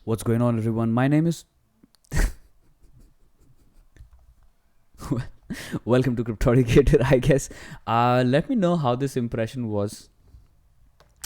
What's going on, everyone? My name is. Welcome to Cryptoricator, I guess. Let me know how this impression was.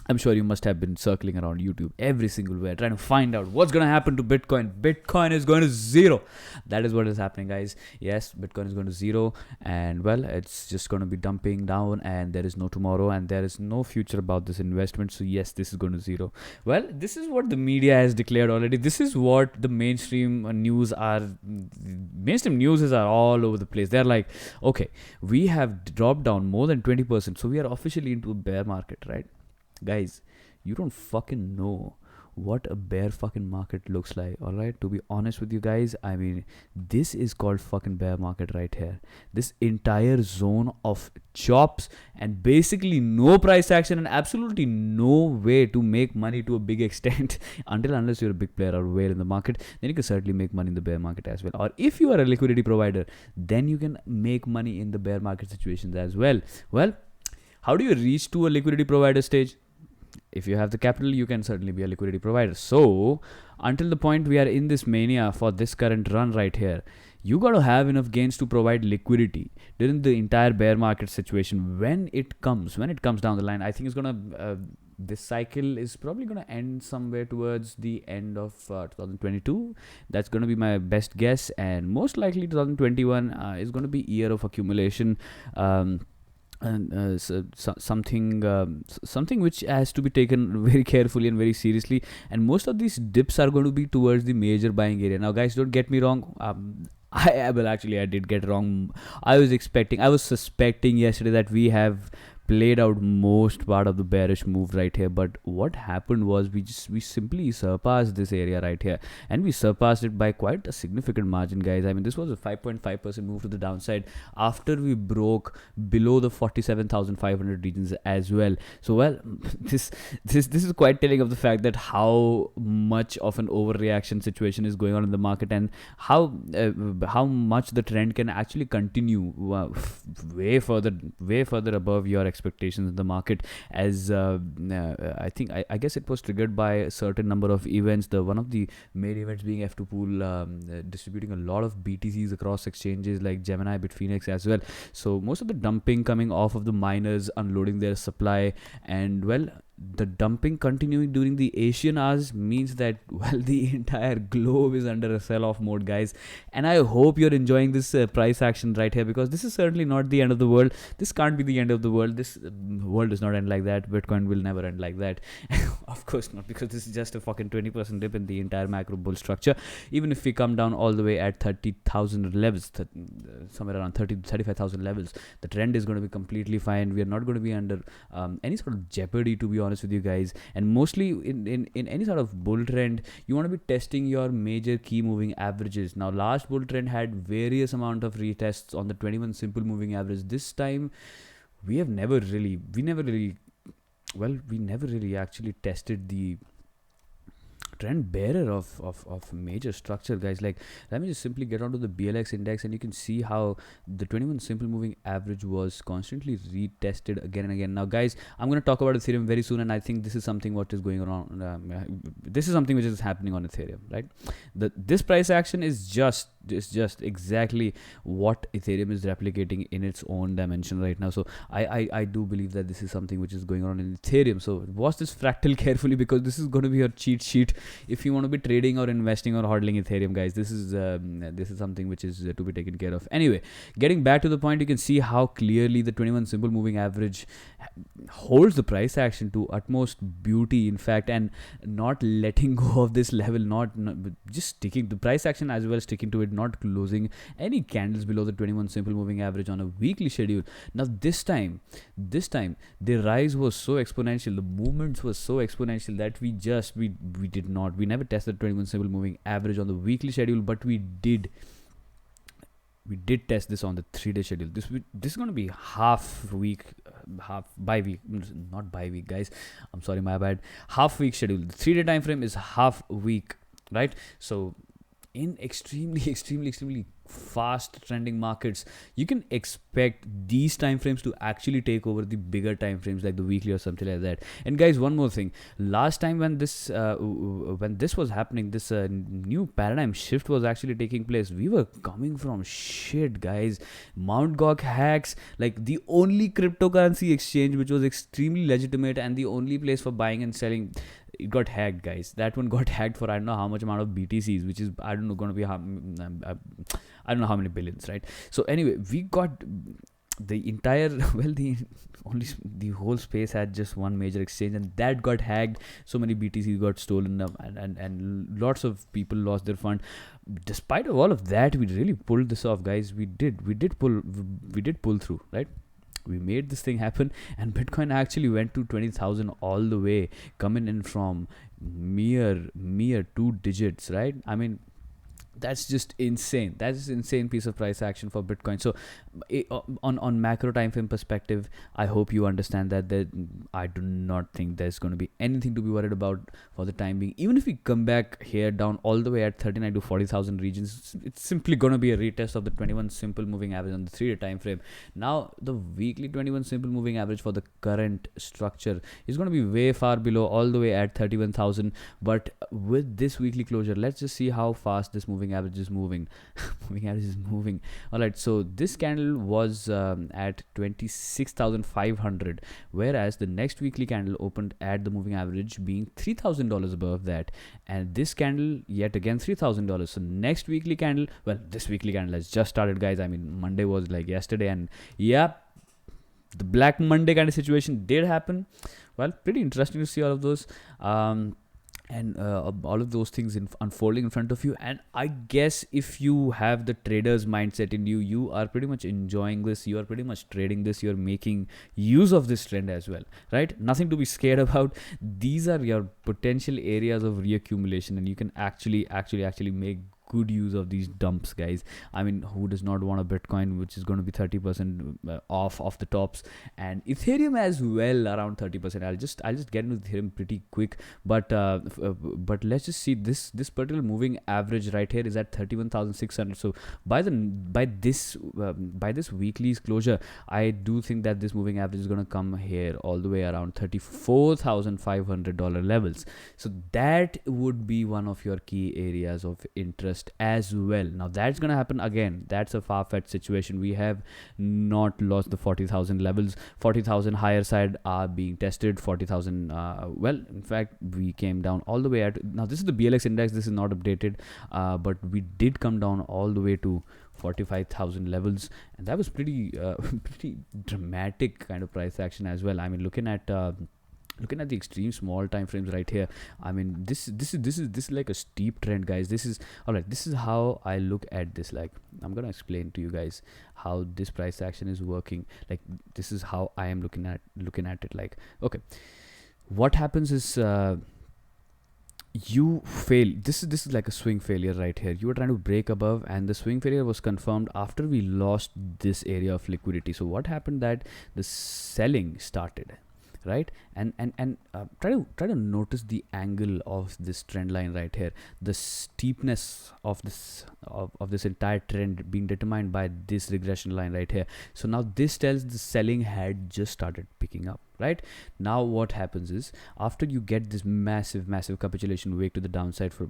I'm sure you must have been circling around YouTube every single way, trying to find out what's going to happen to Bitcoin. Bitcoin is going to zero. That is what is happening, guys. Yes, Bitcoin is going to zero, and well, it's just going to be dumping down, and there is no tomorrow, and there is no future about this investment. So yes, this is going to zero. Well, this is what the media has declared already. This is what the mainstream news are. Mainstream news are all over the place. They're like, okay, we have dropped down more than 20%, so we are officially into a bear market, right? Guys, you don't fucking know what a bear fucking market looks like. All right, to be honest with you guys, I mean, this is called fucking bear market right here. This entire zone of chops and basically no price action and absolutely no way to make money to a big extent unless you're a big player or whale in the market. Then you can certainly make money in the bear market as well. Or if you are a liquidity provider, then you can make money in the bear market situations as well. Well, how do you reach to a liquidity provider stage? If you have the capital, you can certainly be a liquidity provider. So until the point we are in this mania for this current run right here, you got to have enough gains to provide liquidity during the entire bear market situation. When it comes down the line, I think it's gonna this cycle is probably gonna end somewhere towards the end of 2022. That's gonna be my best guess, and most likely 2021 is gonna be year of accumulation. And something which has to be taken very carefully and very seriously, and most of these dips are going to be towards the major buying area. Now guys, don't get me wrong, I did get wrong. I was suspecting yesterday that we have played out most part of the bearish move right here, but what happened was we simply surpassed this area right here, and we surpassed it by quite a significant margin, guys. I mean, this was a 5.5% move to the downside after we broke below the 47,500 regions as well. So well, this is quite telling of the fact that how much of an overreaction situation is going on in the market, and how much the trend can actually continue way further above your expectations in the market. As I guess it was triggered by a certain number of events. One of the main events being F2 pool distributing a lot of BTCs across exchanges like Gemini, Bitfinex as well. So most of the dumping coming off of the miners unloading their supply, and well, the dumping continuing during the Asian hours means that, well, the entire globe is under a sell-off mode, guys. And I hope you're enjoying this price action right here, because this is certainly not the end of the world. This can't be the end of the world. This world does not end like that. Bitcoin will never end like that. Of course not, because this is just a fucking 20% dip in the entire macro bull structure. Even if we come down all the way at 30,000 levels, somewhere around 30 to 35,000 levels, the trend is going to be completely fine. We are not going to be under any sort of jeopardy, to be honest with you guys. And mostly in any sort of bull trend, you want to be testing your major key moving averages. Now, last bull trend had various amount of retests on the 21 simple moving average. This time we never really actually tested the trend bearer of major structure, guys. Like, let me just simply get onto the BLX index, and you can see how the 21 simple moving average was constantly retested again and again. Now guys, I'm going to talk about Ethereum very soon, and I think this is something what is going on. This is something which is happening on Ethereum, right? This price action is just exactly what Ethereum is replicating in its own dimension right now. So I do believe that this is something which is going on in Ethereum. So watch this fractal carefully, because this is going to be your cheat sheet if you want to be trading or investing or hodling Ethereum, guys. This is something which is to be taken care of. Anyway, getting back to the point, you can see how clearly the 21 simple moving average holds the price action to utmost beauty, in fact, and not letting go of this level, not just sticking the price action as well, sticking to it, not closing any candles below the 21 simple moving average on a weekly schedule. Now this time the rise was so exponential, the movements were so exponential that we never tested 21 simple moving average on the weekly schedule, but we did test this on the 3-day schedule. This is going to be half week, not bi-week, guys. I'm sorry, my bad. Half week schedule. The 3-day time frame is half week, right? So in extremely fast trending markets, you can expect these time frames to actually take over the bigger time frames like the weekly or something like that. And guys, one more thing, last time when this was happening, this new paradigm shift was actually taking place, we were coming from shit, guys. Mt. Gox hacks, like the only cryptocurrency exchange which was extremely legitimate and the only place for buying and selling, it got hacked, guys. That one got hacked for I don't know how much amount of BTCs, which is I don't know going to be I don't know how many billions, right? So anyway, we got the entire the whole space had just one major exchange, and that got hacked. So many BTCs got stolen up, and lots of people lost their fund. Despite of all of that, we really pulled this off, guys. We did pull through, right? We made this thing happen, and Bitcoin actually went to 20,000 all the way, coming in from mere 2 digits, right? I mean, that's just insane. That's an insane piece of price action for Bitcoin. So on macro time frame perspective, I hope you understand that I do not think there's going to be anything to be worried about for the time being. Even if we come back here down all the way at 39 to 40,000 regions, it's simply going to be a retest of the 21 simple moving average on the 3-day time frame. Now the weekly 21 simple moving average for the current structure is going to be way far below, all the way at 31,000. But with this weekly closure, let's just see how fast this moving average is moving. Moving average is moving. All right, so this candle was at 26,500, whereas the next weekly candle opened at the moving average being $3,000 above that, and this candle yet again $3,000. So next weekly candle, well, this weekly candle has just started, guys. I mean, Monday was like yesterday, and yeah, the Black Monday kind of situation did happen. Well, pretty interesting to see all of those. And all of those things unfolding in front of you. And I guess if you have the trader's mindset in you, you are pretty much enjoying this, you are pretty much trading this, you're making use of this trend as well, right? Nothing to be scared about. These are your potential areas of reaccumulation, and you can actually make good use of these dumps, guys. I mean, who does not want a Bitcoin which is going to be 30% off the tops, and Ethereum as well around 30%. I'll just get into Ethereum pretty quick, but let's just see this particular moving average right here is at 31,600. So by this weekly's closure, I do think that this moving average is going to come here all the way around $34,500 levels. So that would be one of your key areas of interest as well. Now that's gonna happen again. That's a far-fetched situation. We have not lost the 40,000 levels. 40,000 higher side are being tested. 40,000 well, in fact, we came down all the way at, now this is the BLX index, this is not updated, but we did come down all the way to 45,000 levels, and that was pretty dramatic kind of price action as well. I mean, looking at the extreme small time frames right here, I mean, this is like a steep trend, guys. This is all right. This is how I look at this. Like, I'm gonna explain to you guys how this price action is working. Like, this is how I am looking at it. Like, okay, what happens is you fail. This is like a swing failure right here. You were trying to break above, and the swing failure was confirmed after we lost this area of liquidity. So what happened, that the selling started, right? And try to notice the angle of this trend line right here, the steepness of this entire trend being determined by this regression line right here. So now this tells the selling had just started picking up. Right now, what happens is, after you get this massive capitulation wake to the downside for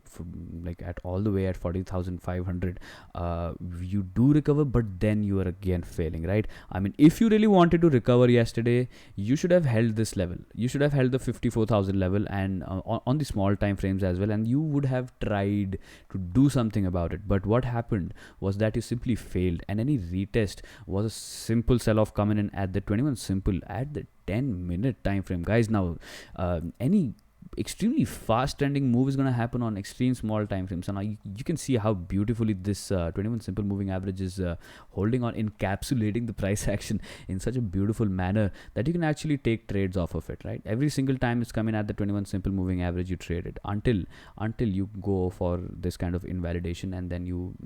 like at all the way at 40,500, you do recover, but then you are again failing, right? I mean, if you really wanted to recover yesterday, you should have held this level. You should have held the 54,000 level, and on the small time frames as well, and you would have tried to do something about it. But what happened was that you simply failed, and any retest was a simple sell-off coming in at the 21 simple at the 10-minute time frame, guys. Now any extremely fast trending move is going to happen on extreme small time frames. So now you can see how beautifully this 21 simple moving average is holding on, encapsulating the price action in such a beautiful manner that you can actually take trades off of it, right? Every single time it's coming at the 21 simple moving average, you trade it until you go for this kind of invalidation, and then you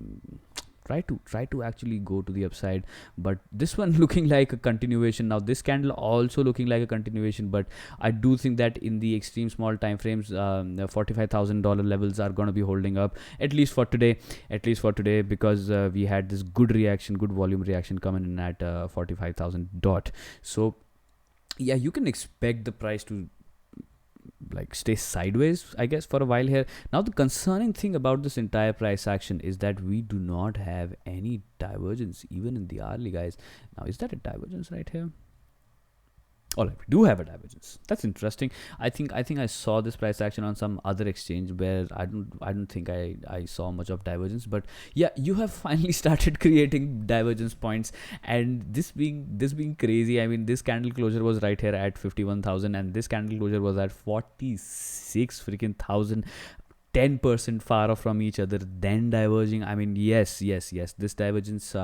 try to actually go to the upside. But this one looking like a continuation. Now this candle also looking like a continuation, but I do think that in the extreme small time frames, the $45,000 levels are going to be holding up, at least for today, because we had this good reaction, good volume reaction coming in at 45,000 dot. So yeah, you can expect the price to like stay sideways, I guess, for a while here. Now the concerning thing about this entire price action is that we do not have any divergence even in the hourly, guys. Now is that a divergence right here? All right, we do have a divergence. That's interesting. I think I saw this price action on some other exchange where I don't think I saw much of divergence. But yeah, you have finally started creating divergence points, and this being crazy. I mean, this candle closure was right here at 51,000, and this candle closure was at 46 freaking thousand. 10% far off from each other, then diverging. I mean, yes, this divergence,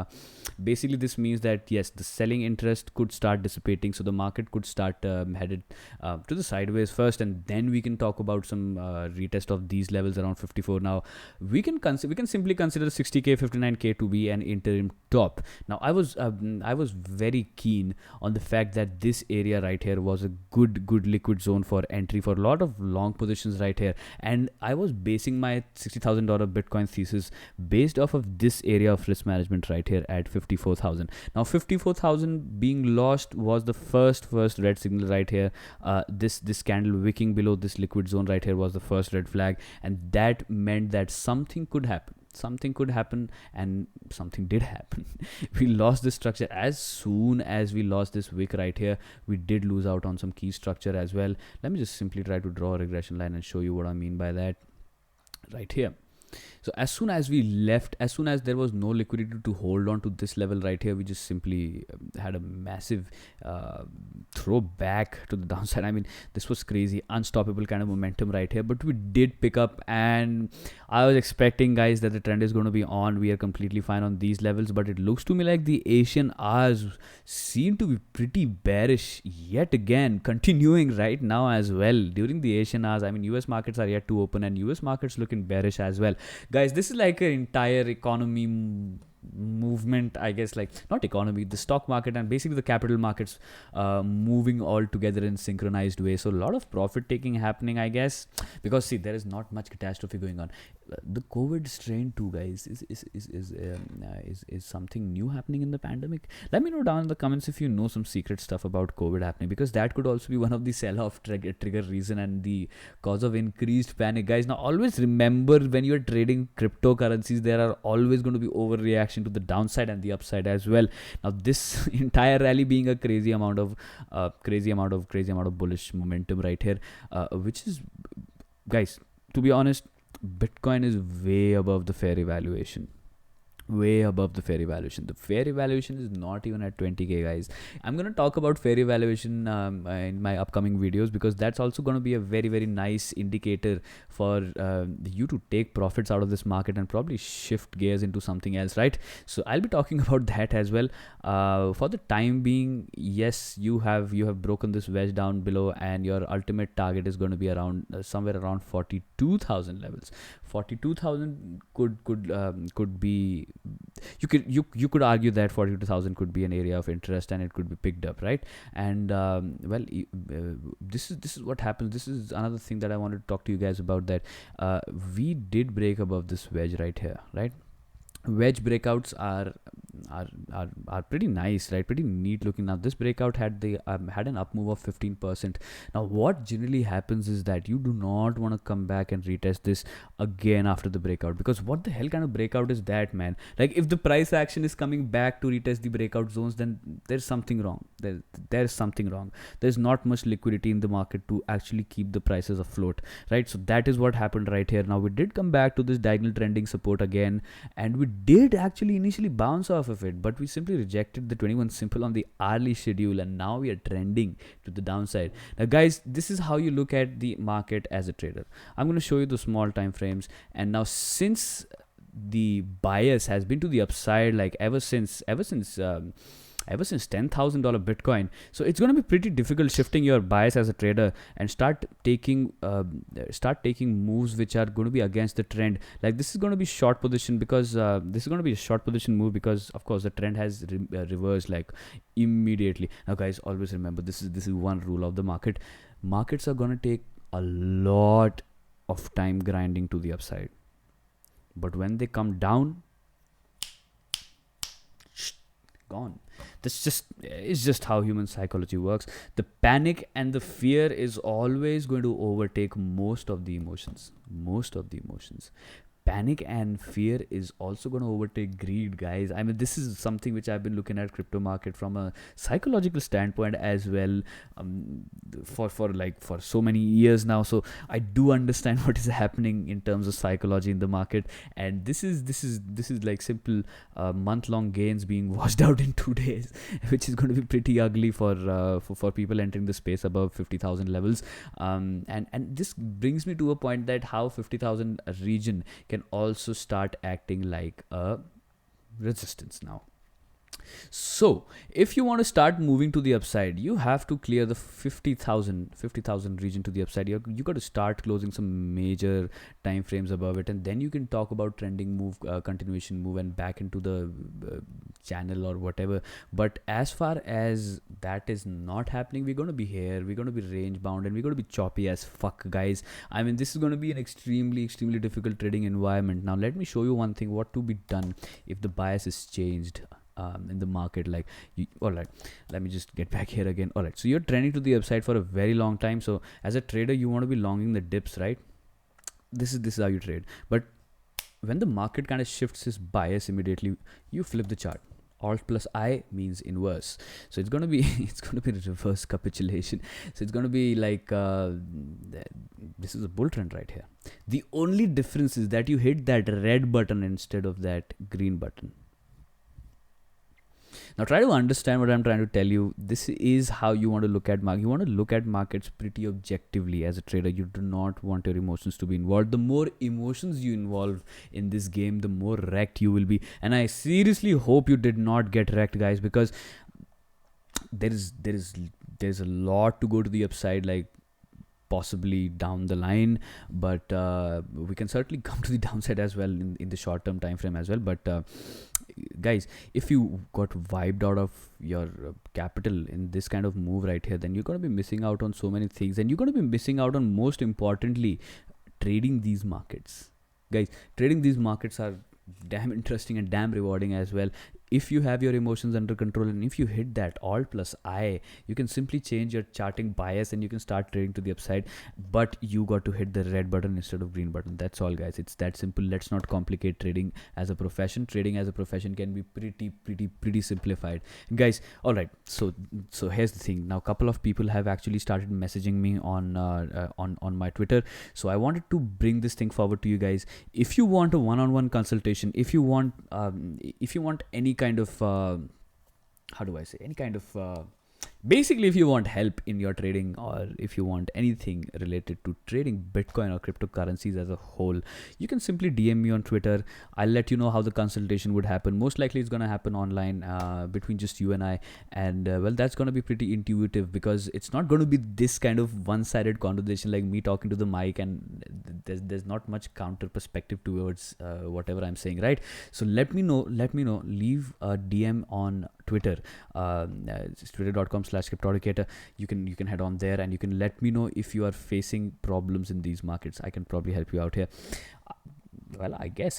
basically this means that yes, the selling interest could start dissipating, so the market could start headed to the sideways first, and then we can talk about some retest of these levels around 54. Now we can simply consider 60k 59k to be an interim top. Now I was very keen on the fact that this area right here was a good liquid zone for entry for a lot of long positions right here, and I was basing my $60,000 Bitcoin thesis based off of this area of risk management right here at 54,000. Now 54,000 being lost was the first red signal right here. This candle wicking below this liquid zone right here was the first red flag, and that meant that something could happen, and something did happen. We lost this structure. As soon as we lost this wick right here, we did lose out on some key structure as well. Let me just simply try to draw a regression line and show you what I mean by that right here. So as soon as we left, as soon as there was no liquidity to hold on to this level right here, we just simply had a massive throw back to the downside. I mean, this was crazy, unstoppable kind of momentum right here, but we did pick up, and I was expecting, guys, that the trend is going to be on. We are completely fine on these levels, but it looks to me like the Asian hours seem to be pretty bearish yet again, continuing right now as well during the Asian hours. I mean, US markets are yet to open, and US markets looking bearish as well. Guys, this is like an entire economy movement, I guess, like not economy, the stock market and basically the capital markets moving all together in synchronized way. So a lot of profit taking happening, I guess, because see, there is not much catastrophe going on. The COVID strain too, guys, is something new happening in the pandemic. Let me know down in the comments if you know some secret stuff about COVID happening, because that could also be one of the sell-off trigger reason and the cause of increased panic, guys. Now always remember, when you're trading cryptocurrencies, there are always going to be overreaction to the downside and the upside as well. Now this entire rally being a crazy amount of bullish momentum right here, which is, guys, to be honest, Bitcoin is way above the fair evaluation. Way above the fair evaluation. The fair evaluation is not even at 20k, guys. I'm going to talk about fair evaluation in my upcoming videos, because that's also going to be a very nice indicator for you to take profits out of this market and probably shift gears into something else, right? So I'll be talking about that as well. For the time being, yes, you have broken this wedge down below, and your ultimate target is going to be around somewhere around 42,000 levels. 42,000 could be, you could argue that 42,000 could be an area of interest, and it could be picked up, right? And well, this is what happens. This is another thing that I wanted to talk to you guys about, that we did break above this wedge right here, right? Wedge breakouts are pretty nice, right? Pretty neat looking. Now this breakout had an up move of 15%. Now what generally happens is that you do not want to come back and retest this again after the breakout, because what the hell kind of breakout is that, man? Like, if the price action is coming back to retest the breakout zones, then there's something wrong. There's something wrong. There's not much liquidity in the market to actually keep the prices afloat, right? So that is what happened right here. Now we did come back to this diagonal trending support again, and we did actually initially bounce off of it, but we simply rejected the 21 simple on the hourly schedule, and now we are trending to the downside. Now guys, this is how you look at the market as a trader. I'm going to show you the small time frames, and now since the bias has been to the upside, like ever since ever since $10,000 Bitcoin. So it's going to be pretty difficult shifting your bias as a trader and start taking moves which are going to be against the trend. Like this is going to be short position, because this is going to be a short position move, because of course the trend has reversed like immediately. Now guys, always remember, this is one rule of the market. Markets are going to take a lot of time grinding to the upside, but when they come down, gone. It's just how human psychology works. The panic and the fear is always going to overtake most of the emotions. Panic and fear is also going to overtake greed, guys. I mean, this is something which I've been looking at crypto market from a psychological standpoint as well, for so many years now. So I do understand what is happening in terms of psychology in the market, and this is like simple month-long gains being washed out in 2 days, which is going to be pretty ugly for people entering the space above 50,000 levels. And this brings me to a point that how 50,000 region can also start acting like a resistance now. So if you want to start moving to the upside, you have to clear the 50,000 region to the upside. You got to start closing some major time frames above it, and then you can talk about trending move, continuation move, and back into the channel or whatever. But as far as that is not happening, we're going to be here, we're going to be range bound, and we're going to be choppy as fuck, guys. I mean, this is going to be an extremely difficult trading environment. Now let me show you one thing, what to be done if the bias is changed in the market. Like all right, let me just get back here again. All right, so you're trending to the upside for a very long time. So as a trader, you want to be longing the dips, right? This is how you trade. But when the market kind of shifts its bias immediately, you flip the chart. Alt plus I means inverse. So it's going to be reverse capitulation. So it's going to be like this is a bull trend right here. The only difference is that you hit that red button instead of that green button. Now try to understand what I'm trying to tell you. This is how you want to look at market. You want to look at markets pretty objectively as a trader. You do not want your emotions to be involved. The more emotions you involve in this game, the more wrecked you will be. And I seriously hope you did not get wrecked, guys, because there's a lot to go to the upside, like possibly down the line, but we can certainly come to the downside as well in the short term time frame as well. But guys, if you got wiped out of your capital in this kind of move right here, then you're going to be missing out on so many things, and you're going to be missing out on, most importantly, trading these markets. Guys, trading these markets are damn interesting and damn rewarding as well. If you have your emotions under control, and if you hit that Alt plus I, you can simply change your charting bias and you can start trading to the upside. But you got to hit the red button instead of green button. That's all, guys. It's that simple. Let's not complicate trading as a profession. Trading as a profession can be pretty simplified, guys. All right. So here's the thing. Now, a couple of people have actually started messaging me on my Twitter. So I wanted to bring this thing forward to you guys. If you want a one-on-one consultation, if you want any kind of basically, if you want help in your trading, or if you want anything related to trading Bitcoin or cryptocurrencies as a whole, you can simply DM me on Twitter. I'll let you know how the consultation would happen. Most likely it's going to happen online between just you and I, and well, that's going to be pretty intuitive, because it's not going to be this kind of one-sided conversation like me talking to the mic, and there's not much counter perspective towards whatever I'm saying, right? So let me know, leave a DM on Twitter. It's twitter.com/cryptoeducator. You can head on there, and you can let me know if you are facing problems in these markets. I can probably help you out here. Well, I guess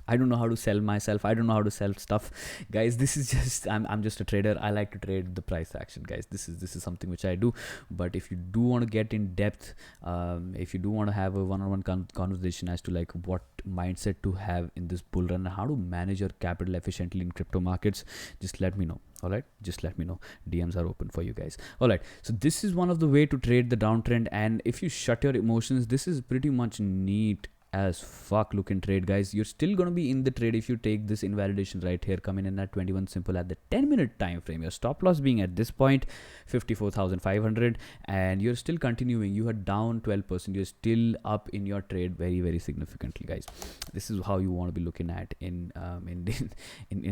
I don't know how to sell myself. I don't know how to sell stuff, guys. This is just I'm just a trader. I like to trade the price action, guys. This is something which I do. But if you do want to get in depth, if you do want to have a one-on-one conversation as to like what mindset to have in this bull run and how to manage your capital efficiently in crypto markets, just let me know. All right, just let me know. DMs are open for you guys. All right, so this is one of the way to trade the downtrend, and if you shut your emotions, this is pretty much neat as fuck looking trade, guys. You're still gonna be in the trade if you take this invalidation right here, coming in at 21 simple at the 10-minute time frame. Your stop loss being at this point 54,500, and you're still continuing. You are down 12%. You're still up in your trade very, very significantly, guys. This is how you want to be looking at in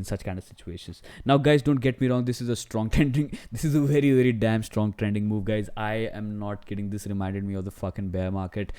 such kind of situations. Now, guys, don't get me wrong. This is a strong trending. This is a very, very damn strong trending move, guys. I am not kidding. This reminded me of the fucking bear market.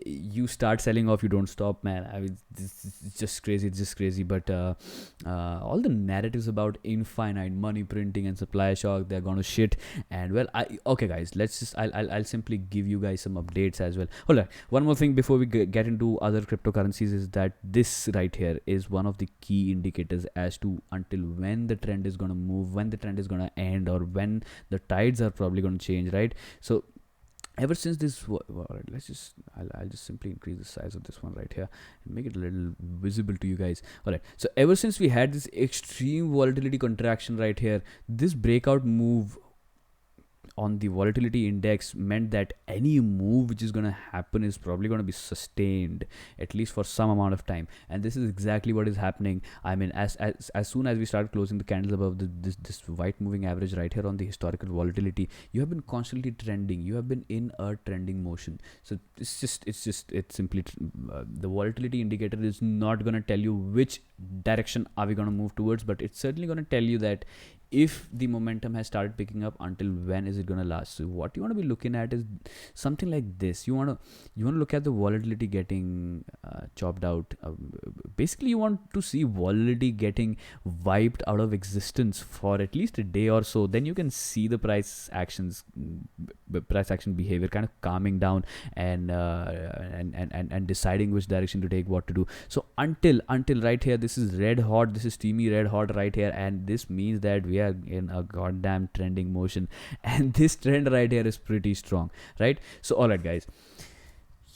You start selling off, you don't stop, man. I mean, this is just crazy. It's just crazy. But all the narratives about infinite money printing and supply shock, they're gonna shit. And well, okay, guys, let's just I'll simply give you guys some updates as well. Hold on, one more thing before we get into other cryptocurrencies is that this right here is one of the key indicators as to until when the trend is gonna move, when the trend is gonna end, or when the tides are probably gonna change, right? So ever since this, alright, I'll just simply increase the size of this one right here and make it a little visible to you guys. Alright, so ever since we had this extreme volatility contraction right here, this breakout move on the volatility index meant that any move which is going to happen is probably going to be sustained at least for some amount of time, and this is exactly what is happening. I mean, as soon as we start closing the candles above this white moving average right here on the historical volatility, you have been constantly trending. You have been in a trending motion. So it's simply the volatility indicator is not going to tell you which direction are we going to move towards, but it's certainly going to tell you that if the momentum has started picking up, until when is it going to last. So what you want to be looking at is something like this. You want to look at the volatility getting chopped out. Basically, you want to see volatility getting wiped out of existence for at least a day or so. Then you can see the price action behavior kind of calming down and deciding which direction to take, what to do. So until right here, this is red hot. This is steamy red hot right here, and this means that we are in a goddamn trending motion, and this trend right here is pretty strong, right? So all right, guys,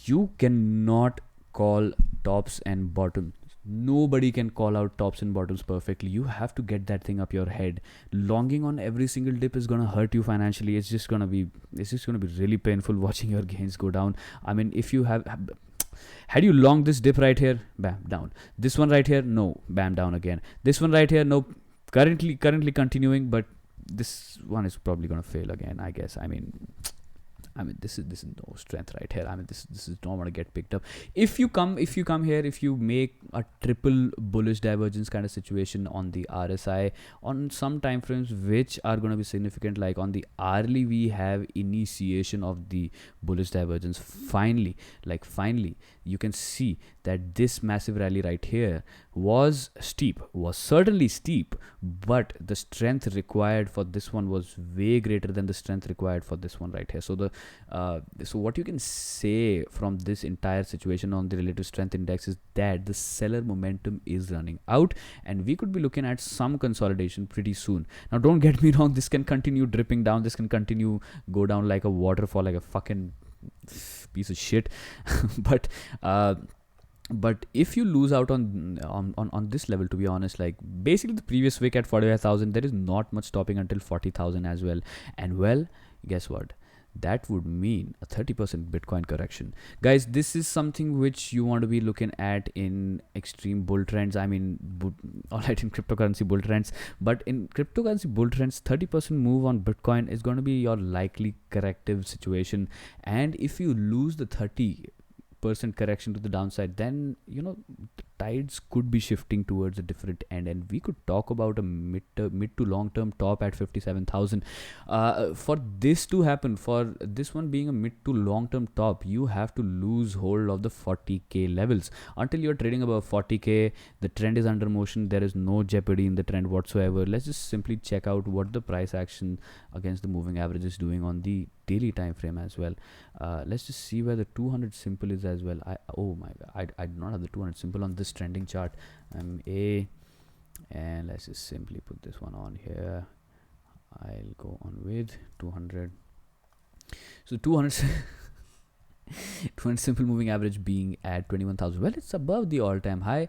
you cannot call tops and bottoms. Nobody can call out tops and bottoms perfectly. You have to get that thing up your head. Longing on every single dip is gonna hurt you financially. It's just gonna be really painful watching your gains go down. I mean, if you had you long this dip right here, bam, down. This one right here, no, bam, down again. This one right here, no, currently continuing, but this one is probably gonna fail again, I guess. I mean, this is no strength right here. I mean, this is don't want to get picked up. If you come here, if you make a triple bullish divergence kind of situation on the RSI on some time frames which are going to be significant, like on the hourly, we have initiation of the bullish divergence. Finally, you can see that this massive rally right here was certainly steep, but the strength required for this one was way greater than the strength required for this one right here. So so what you can say from this entire situation on the relative strength index is that the seller momentum is running out, and we could be looking at some consolidation pretty soon. Now, don't get me wrong, this can continue dripping down, this can continue go down like a waterfall, like a fucking piece of shit. But if you lose out on this level, to be honest, like basically the previous wick at 45,000, there is not much stopping until 40,000 as well. And well, guess what? That would mean a 30% Bitcoin correction. Guys, this is something which you want to be looking at in extreme bull trends. I mean, alright, in cryptocurrency bull trends, but in cryptocurrency bull trends, 30% move on Bitcoin is going to be your likely corrective situation. And if you lose the 30% correction to the downside, then the tides could be shifting towards a different end, and we could talk about a mid to long term top at 57,000. For this to happen, for this one being a mid to long term top, you have to lose hold of the 40k levels. Until you're trading above 40k, the trend is under motion. There is no jeopardy in the trend whatsoever. Let's just simply check out what the price action against the moving average is doing on the daily time frame as well. Let's just see where the 200 simple is as well. Oh my god, I do not have the 200 simple on this trending chart. And let's just simply put this one on here. I'll go on with 200. So 200 simple moving average being at 21,000. Well, it's above the all-time high.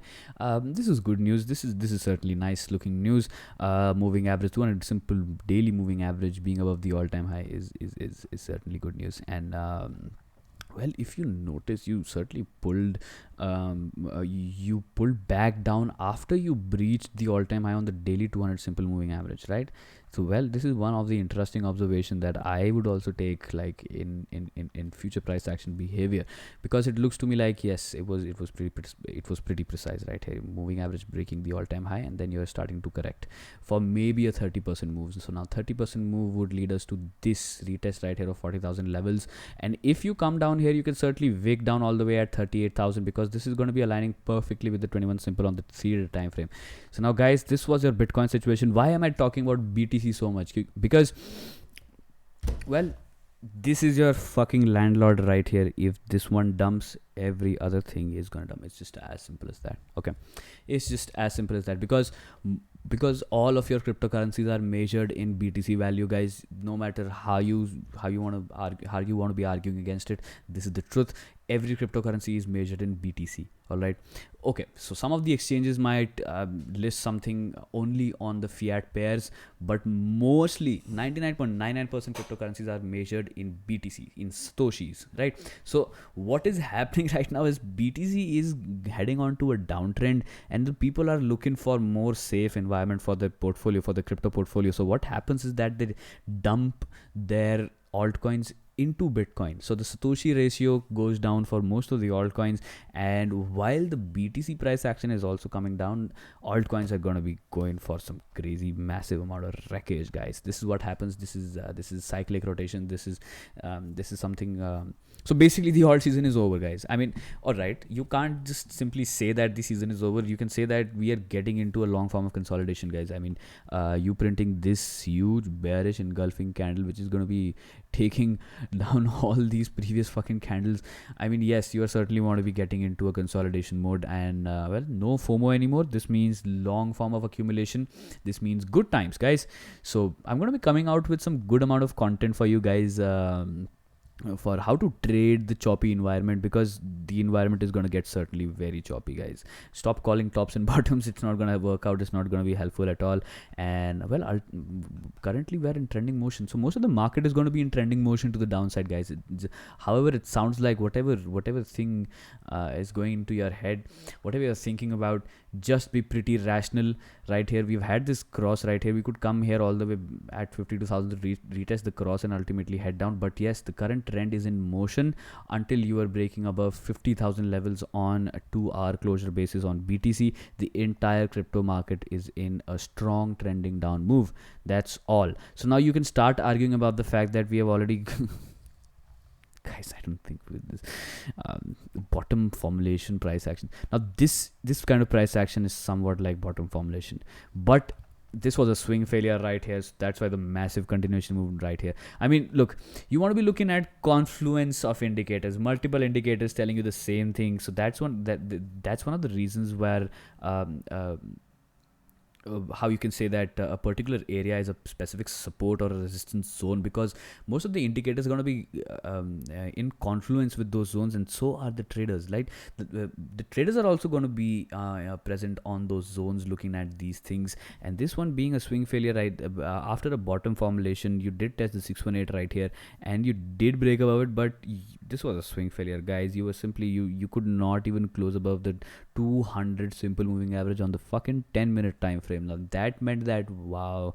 This is good news. This is certainly nice looking news. Moving average 200 simple daily moving average being above the all-time high is certainly good news. And well, if you notice, you certainly pulled you pulled back down after you breached the all-time high on the daily 200 simple moving average, right? So well, this is one of the interesting observation that I would also take like in future price action behavior, because it looks to me like yes, it was pretty precise right here, moving average breaking the all-time high, and then you're starting to correct for maybe a 30% move. So now 30% move would lead us to this retest right here of 40,000 levels, and if you come down here, you can certainly wick down all the way at 38,000, because this is going to be aligning perfectly with the 21 simple on the 3-day time frame. So now guys, this was your Bitcoin situation. Why am I talking about BTC so much? Because well, this is your fucking landlord right here. If this one dumps, every other thing is gonna dump. It's just as simple as that. Okay, it's just as simple as that, because all of your cryptocurrencies are measured in BTC value, guys. No matter how you want to argue, how you want to be arguing against it, this is the truth. Every cryptocurrency is measured in BTC. All right. Okay, so some of the exchanges might list something only on the fiat pairs, but mostly 99.99% cryptocurrencies are measured in BTC, in Satoshis, right? So what is happening right now is BTC is heading on to a downtrend, and the people are looking for more safe environment for their portfolio, for the crypto portfolio. So what happens is that they dump their altcoins into Bitcoin. So the Satoshi ratio goes down for most of the altcoins, and while the BTC price action is also coming down, altcoins are going to be going for some crazy massive amount of wreckage, guys. This is what happens. This is cyclic rotation. This is something so basically the alt season is over, guys. I mean, all right, you can't just simply say that the season is over. You can say that we are getting into a long form of consolidation, guys. I mean, you printing this huge bearish engulfing candle, which is going to be taking down all these previous fucking candles. I mean, yes, you are certainly want to be getting into a consolidation mode, and well, no FOMO anymore. This means long form of accumulation. This means good times, guys. So I'm going to be coming out with some good amount of content for you guys, for how to trade the choppy environment, because the environment is going to get certainly very choppy, guys. Stop calling tops and bottoms. It's not going to work out. It's not going to be helpful at all. And well, currently we're in trending motion, so most of the market is going to be in trending motion to the downside, guys. However, it sounds like whatever thing is going into your head, whatever you're thinking about, just be pretty rational. Right here, we've had this cross right here. We could come here all the way at 52,000, retest the cross and ultimately head down. But yes, the current trend is in motion until you are breaking above 50,000 levels on a 2-hour closure basis on BTC. The entire crypto market is in a strong trending down move. That's all. So now you can start arguing about the fact that we have already guys, I don't think with this bottom formulation price action. Now this kind of price action is somewhat like bottom formulation, but this was a swing failure right here. So that's why the massive continuation movement right here. I mean, look, you want to be looking at confluence of indicators, multiple indicators telling you the same thing. So that's one of the reasons where how you can say that a particular area is a specific support or a resistance zone, because most of the indicators are going to be in confluence with those zones, and so are the traders. Like the traders are also going to be present on those zones, looking at these things. And this one being a swing failure, right? After a bottom formulation, you did test the 618 right here, and you did break above it, but this was a swing failure, guys. You were simply you could not even close above the 200 simple moving average on the fucking 10-minute time frame. Now that meant that wow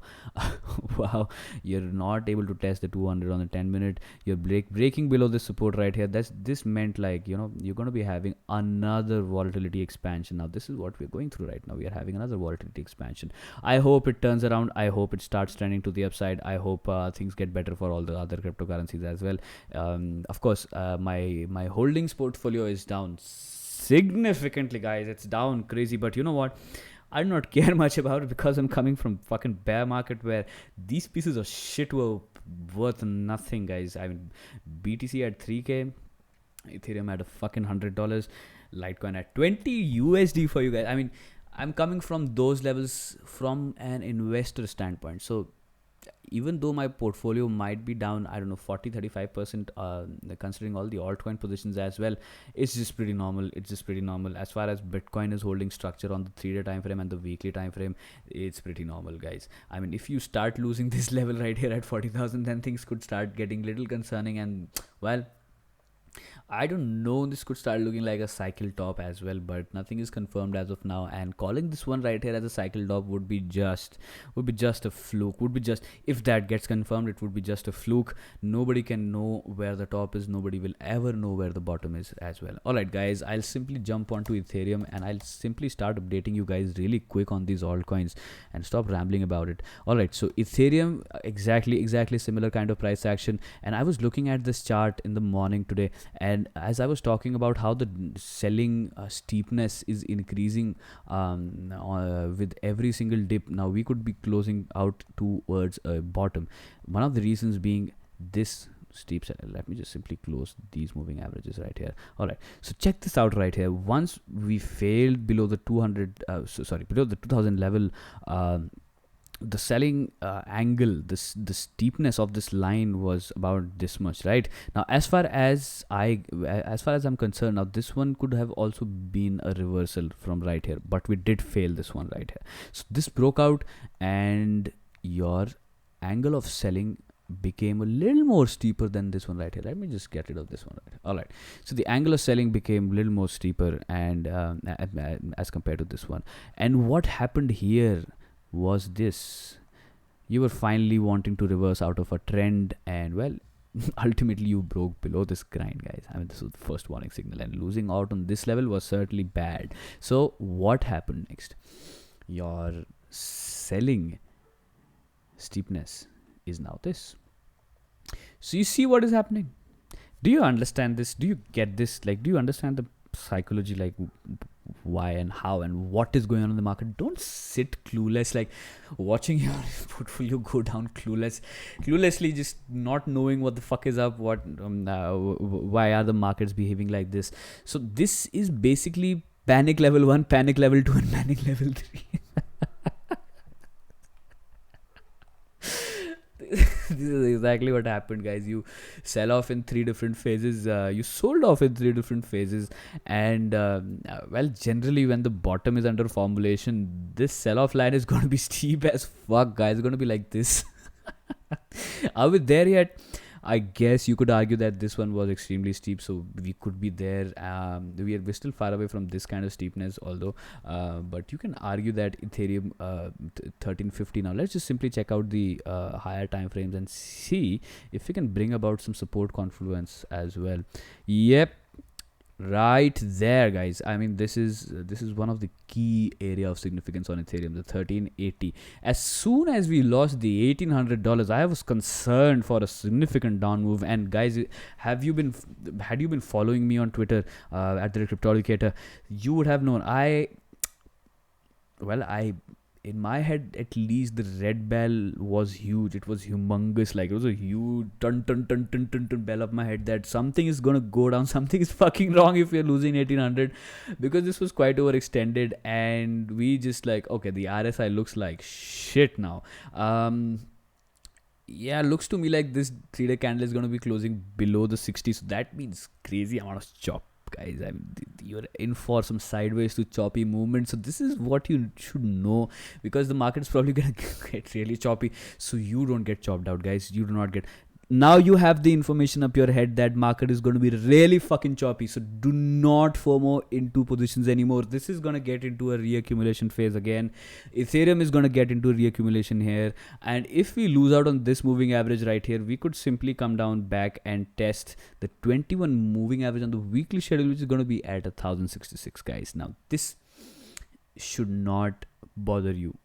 wow, you're not able to test the 200 on the 10-minute. You're breaking below the support right here. This meant, like, you know, you're going to be having another volatility expansion. Now this is what we're going through right now. We are having another volatility expansion. I hope it turns around. I hope it starts trending to the upside. I hope things get better for all the other cryptocurrencies as well. Of course, my holdings portfolio is down significantly, guys. It's down crazy, but you know what, I do not care much about it, because I'm coming from fucking bear market where these pieces of shit were worth nothing, guys. I mean, BTC at 3k, Ethereum at a fucking $100, Litecoin at 20 USD for you guys. I mean, I'm coming from those levels from an investor standpoint. So even though my portfolio might be down, I don't know, 40-35%, considering all the altcoin positions as well, it's just pretty normal. It's just pretty normal. As far as Bitcoin is holding structure on the 3-day time frame and the weekly time frame, it's pretty normal, guys. I mean, if you start losing this level right here at 40,000, then things could start getting little concerning. And well, I don't know. This could start looking like a cycle top as well, but nothing is confirmed as of now. And calling this one right here as a cycle top would be just a fluke. Would be just, if that gets confirmed, it would be just a fluke. Nobody can know where the top is. Nobody will ever know where the bottom is as well. All right, guys. I'll simply jump onto Ethereum and I'll simply start updating you guys really quick on these altcoins and stop rambling about it. All right. So Ethereum, exactly similar kind of price action. And I was looking at this chart in the morning today, and as I was talking about how the selling steepness is increasing with every single dip, now we could be closing out towards a bottom. One of the reasons being this steep sell. Let me just simply close these moving averages right here. All right, so check this out right here. Once we failed below the 200 below the 2000 level, the selling angle, the steepness of this line was about this much, right? Now as far as I'm concerned, now this one could have also been a reversal from right here, but we did fail this one right here. So this broke out and your angle of selling became a little more steeper than this one right here. Let me just get rid of this one right here. All right, so the angle of selling became a little more steeper and as compared to this one. And what happened here was this: you were finally wanting to reverse out of a trend, and well, ultimately you broke below this grind, guys. I mean, this was the first warning signal, and losing out on this level was certainly bad. So what happened next? Your selling steepness is now this. So you see what is happening. Do you understand this? Do you get this? Like, do you understand the psychology, like why and how and what is going on in the market? Don't sit clueless, like watching your portfolio go down cluelessly, just not knowing what the fuck is up, why are the markets behaving like this. So this is basically panic level 1, panic level 2, and panic level 3. This is exactly what happened, guys. You sell off in 3 different phases. You sold off in 3 different phases, and well, generally when the bottom is under formulation, this sell-off line is going to be steep as fuck, guys. It's going to be like this. Are we there yet? I guess you could argue that this one was extremely steep, so we could be there. We're still far away from this kind of steepness, although, but you can argue that Ethereum 1350. Now let's just simply check out the higher time frames and see if we can bring about some support confluence as well. Yep, right there, guys. I mean, this is one of the key area of significance on Ethereum, the 1380. As soon as we lost the $1,800, I was concerned for a significant down move. And guys, had you been following me on Twitter at the Cryptolocator, you would have known in my head, at least, the red bell was huge. It was humongous. Like, it was a huge ton bell up my head that something is gonna go down. Something is fucking wrong if you're losing 1800, because this was quite overextended. And we just like, okay, the RSI looks like shit now. Yeah, looks to me like this 3-day candle is gonna be closing below the 60. So that means crazy amount of chop, guys. I mean, you're in for some sideways to choppy movement. So this is what you should know, because the market is probably gonna get really choppy. So you don't get chopped out, guys. You do not get. Now you have the information up your head that market is going to be really fucking choppy. So do not FOMO into positions anymore. This is going to get into a reaccumulation phase again. Ethereum is going to get into reaccumulation here. And if we lose out on this moving average right here, we could simply come down back and test the 21 moving average on the weekly schedule, which is going to be at 1066, guys. Now this should not bother you.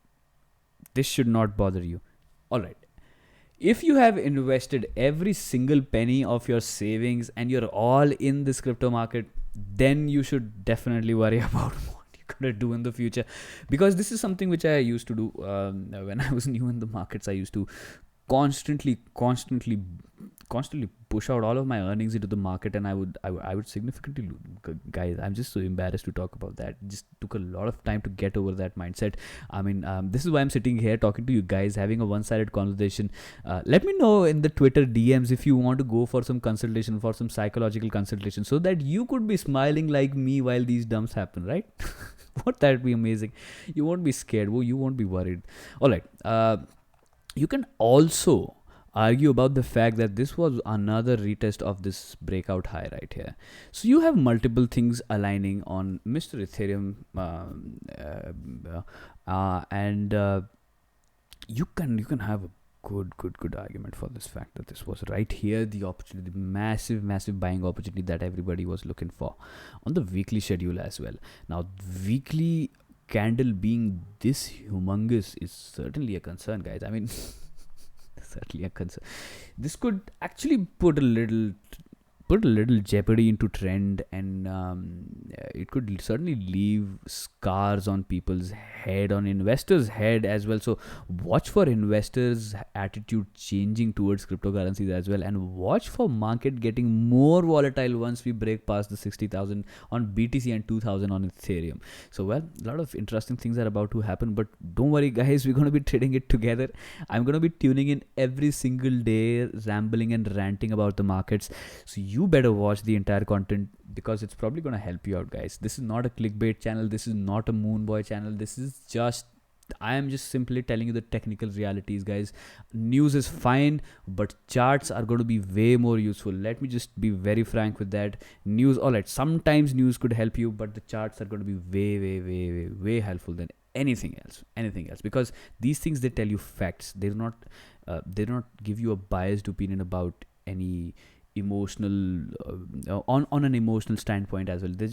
This should not bother you. All right. If you have invested every single penny of your savings and you're all in this crypto market, then you should definitely worry about what you're going to do in the future. Because this is something which I used to do when I was new in the markets. I used to constantly push out all of my earnings into the market, and I would significantly lose. Guys, I'm just so embarrassed to talk about that. It just took a lot of time to get over that mindset. I mean, this is why I'm sitting here talking to you guys, having a one-sided conversation. Let me know in the Twitter DMs if you want to go for some consultation, for some psychological consultation, so that you could be smiling like me while these dumps happen, right? Won't that be amazing? You won't be scared. You won't be worried. All right. You can also argue about the fact that this was another retest of this breakout high right here. So you have multiple things aligning on Mr. Ethereum, and you can have a good argument for this fact that this was right here the opportunity, the massive buying opportunity that everybody was looking for on the weekly schedule as well. Now, weekly candle being this humongous is certainly a concern, guys. I mean, certainly a concern. This could actually put a little jeopardy into trend, and it could certainly leave scars on people's head, on investors' head as well. So watch for investors' attitude changing towards cryptocurrencies as well, and watch for market getting more volatile once we break past the 60,000 on BTC and 2,000 on Ethereum. So, well, a lot of interesting things are about to happen, but don't worry, guys, we're going to be trading it together. I'm going to be tuning in every single day, rambling and ranting about the markets. So you better watch the entire content, because it's probably going to help you out, guys. This is not a clickbait channel. This is not a moon boy channel. This is just, I am just simply telling you the technical realities, guys. News is fine, but charts are going to be way more useful. Let me just be very frank with that. News, all right, sometimes news could help you, but the charts are going to be way helpful than anything else, because these things, they tell you facts. They do not give you a biased opinion about any emotional on an emotional standpoint as well. They're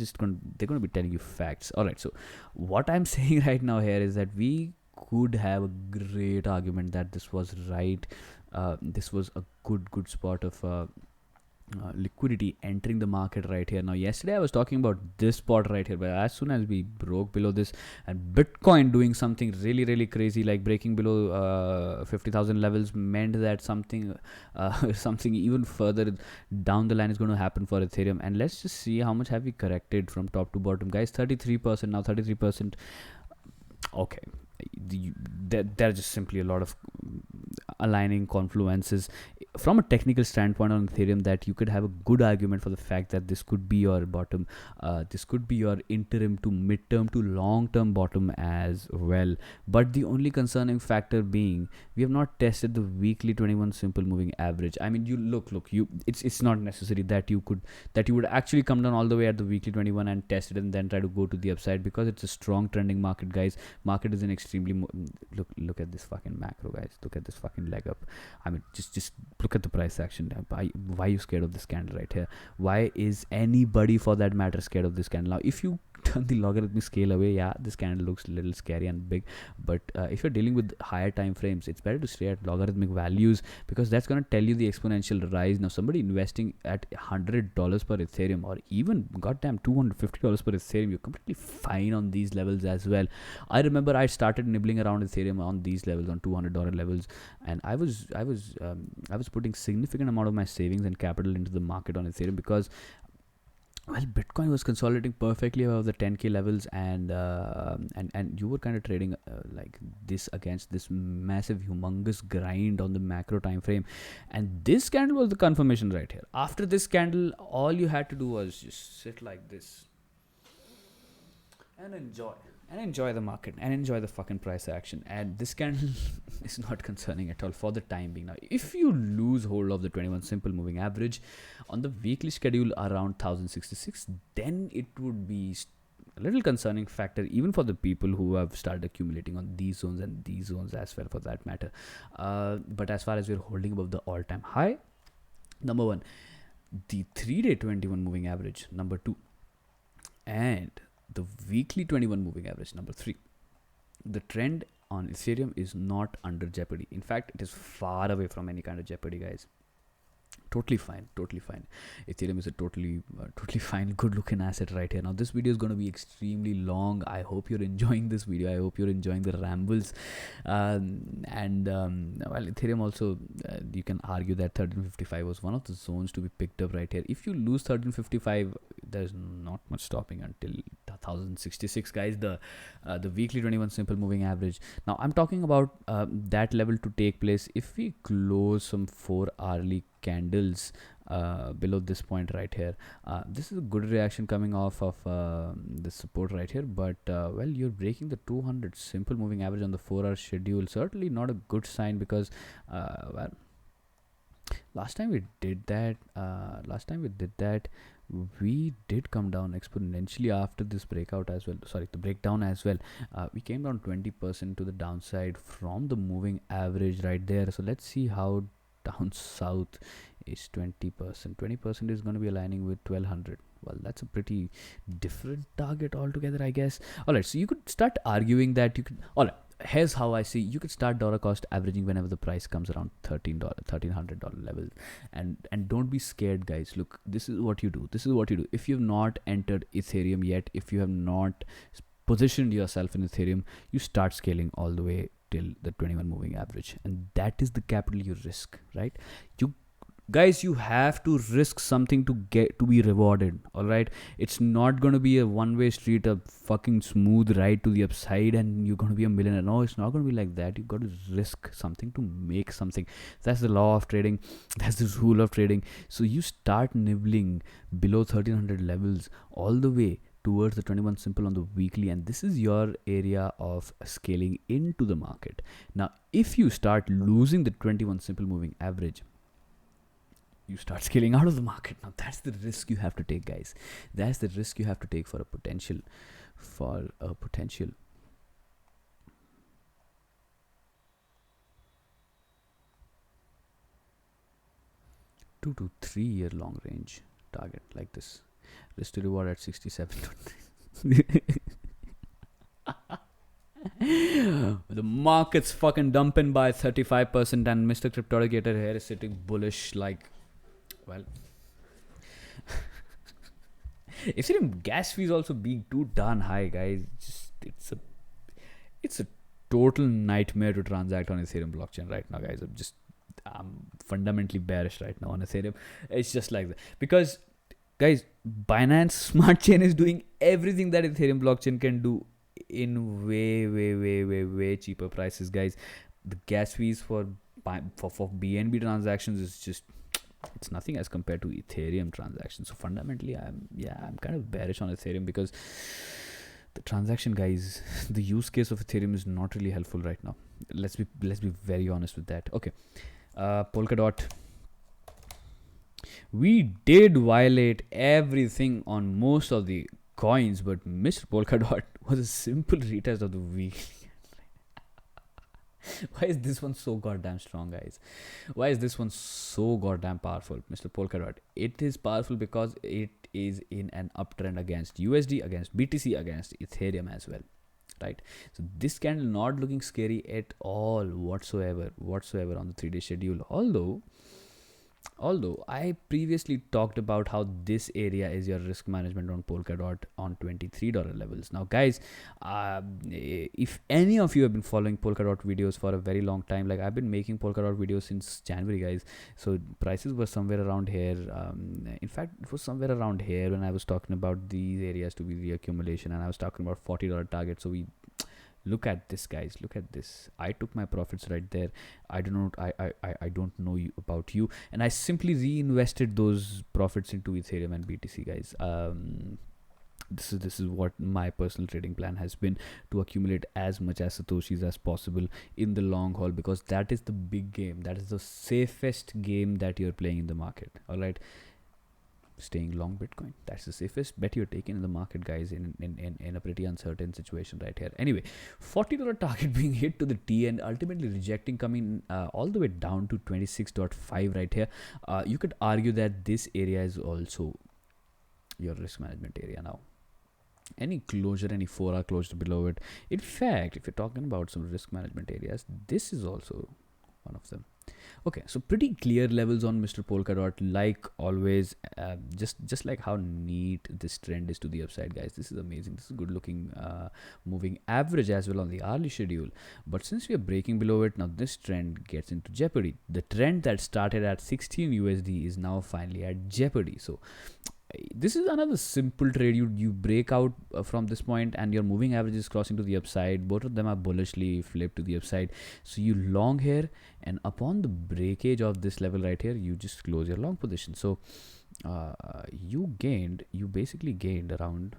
going to be telling you facts. All right, so what I'm saying right now here is that we could have a great argument that this was right. This was a good spot of liquidity entering the market right here. Now, yesterday I was talking about this spot right here, but as soon as we broke below this, and Bitcoin doing something really crazy, like breaking below 50,000 levels, meant that something something even further down the line is going to happen for Ethereum. And let's just see how much have we corrected from top to bottom, guys. 33% now. 33%. Okay, there are just simply a lot of aligning confluences from a technical standpoint on Ethereum, that you could have a good argument for the fact that this could be your bottom. This could be your interim to midterm to long-term bottom as well. But the only concerning factor being, we have not tested the weekly 21 simple moving average. I mean, you look, it's not necessary that you would actually come down all the way at the weekly 21 and test it and then try to go to the upside, because it's a strong trending market, guys. Market is an extremely look at this fucking macro, guys. Look at this fucking leg up. I mean, just look at the price action. Why are you scared of this candle right here? Why is anybody, for that matter, scared of this candle? Now, if you turn the logarithmic scale away, yeah, this candle looks a little scary and big, but if you're dealing with higher time frames, it's better to stay at logarithmic values, because that's going to tell you the exponential rise. Now, somebody investing at $100 per Ethereum, or even goddamn $250 per Ethereum, you're completely fine on these levels as well. I remember I started nibbling around Ethereum on these levels, on $200 levels, and I was putting significant amount of my savings and capital into the market on Ethereum, because, well, Bitcoin was consolidating perfectly above the 10k levels, and you were kind of trading like this against this massive, humongous grind on the macro time frame. And this candle was the confirmation right here. After this candle, all you had to do was just sit like this and enjoy the market and enjoy the fucking price action. And this candle is not concerning at all for the time being. Now, if you lose hold of the 21 simple moving average on the weekly schedule around 1066, then it would be a little concerning factor, even for the people who have started accumulating on these zones and these zones as well, for that matter. But as far as we're holding above the all-time high, number one, the 3-day 21 moving average, number two, and the weekly 21 moving average, number three. The trend on Ethereum is not under jeopardy. In fact, it is far away from any kind of jeopardy, guys. Totally fine. Ethereum is a totally fine, good looking asset right here. Now, this video is going to be extremely long. I hope you're enjoying this video. I hope you're enjoying the rambles. Well, Ethereum also, you can argue that 1355 was one of the zones to be picked up right here. If you lose 1355, there's not much stopping until 1066, guys. The weekly 21 simple moving average. Now, I'm talking about that level to take place if we close some 4 hourly candles below this point right here. This is a good reaction coming off of the support right here, but well, you're breaking the 200 simple moving average on the 4-hour schedule. Certainly not a good sign, because well, Last time we did that, we did come down exponentially after this breakout as well. Sorry, the breakdown as well. We came down 20% to the downside from the moving average right there. So let's see how down south is 20%. 20% is going to be aligning with 1200. Well, that's a pretty different target altogether, I guess. All right, so you could start arguing that you could. All right, here's how I see. You could start dollar cost averaging whenever the price comes around $1300 level, and don't be scared, guys. Look, this is what you do. If you've not entered Ethereum yet, if you have not positioned yourself in Ethereum, you start scaling all the way till the 21 moving average, and that is the capital you risk, right? You have to risk something to get to be rewarded. All right, it's not going to be a one-way street, a fucking smooth ride to the upside and you're going to be a millionaire. No, it's not going to be like that. You got to risk something to make something. That's the law of trading. That's the rule of trading. So you start nibbling below 1300 levels all the way towards the 21 simple on the weekly, and this is your area of scaling into the market. Now if you start losing the 21 simple moving average, you start scaling out of the market. Now that's the risk you have to take, guys. That's the risk you have to take for a potential 2 to 3 year long range target like this. Risk to reward at 67. The market's fucking dumping by 35%, and Mr. Cryptogator here is sitting bullish like, well, Ethereum gas fees also being too darn high, guys. It's a total nightmare to transact on Ethereum blockchain right now, guys. I'm fundamentally bearish right now on Ethereum. It's just like that because, guys, Binance Smart Chain is doing everything that Ethereum blockchain can do in way cheaper prices, guys. The gas fees for BNB transactions is just, it's nothing as compared to Ethereum transactions. So fundamentally, I'm kind of bearish on Ethereum because the transaction, guys, the use case of Ethereum is not really helpful right now. Let's be very honest with that. Okay, Polkadot. We did violate everything on most of the coins, but Mr. Polkadot was a simple retest of the week. Why is this one so goddamn strong, guys? Why is this one so goddamn powerful, Mr. Polkadot? It is powerful because it is in an uptrend against USD, against BTC, against Ethereum as well, right? So this candle not looking scary at all whatsoever on the 3-day schedule. Although I previously talked about how this area is your risk management on Polkadot on $23 levels. Now, guys, if any of you have been following Polkadot videos for a very long time, like I've been making Polkadot videos since January, guys. So prices were somewhere around here. In fact, it was somewhere around here when I was talking about these areas to be the accumulation, and I was talking about $40 target. So we look at this, guys. Look at this. I took my profits right there. I don't know about you, and I simply reinvested those profits into Ethereum and BTC, guys. This is what my personal trading plan has been, to accumulate as much as satoshis as possible in the long haul, because that is the big game. That is the safest game that you're playing in the market. All right, staying long Bitcoin, that's the safest bet you're taking in the market, guys, in a pretty uncertain situation right here. Anyway, $40 target being hit to the T and ultimately rejecting, coming all the way down to 26.5 right here. You could argue that this area is also your risk management area now. Any closure, any 4-hour closure below it. In fact, if you're talking about some risk management areas, this is also one of them. Okay, so pretty clear levels on Mr. Polkadot, like always. Just like how neat this trend is to the upside, guys. This is amazing. This is good looking moving average as well on the hourly schedule. But since we are breaking below it, now this trend gets into jeopardy. The trend that started at 16 USD is now finally at jeopardy. So this is another simple trade. You break out from this point and your moving average is crossing to the upside. Both of them are bullishly flipped to the upside. So you long here, and upon the breakage of this level right here, you just close your long position. So you basically gained around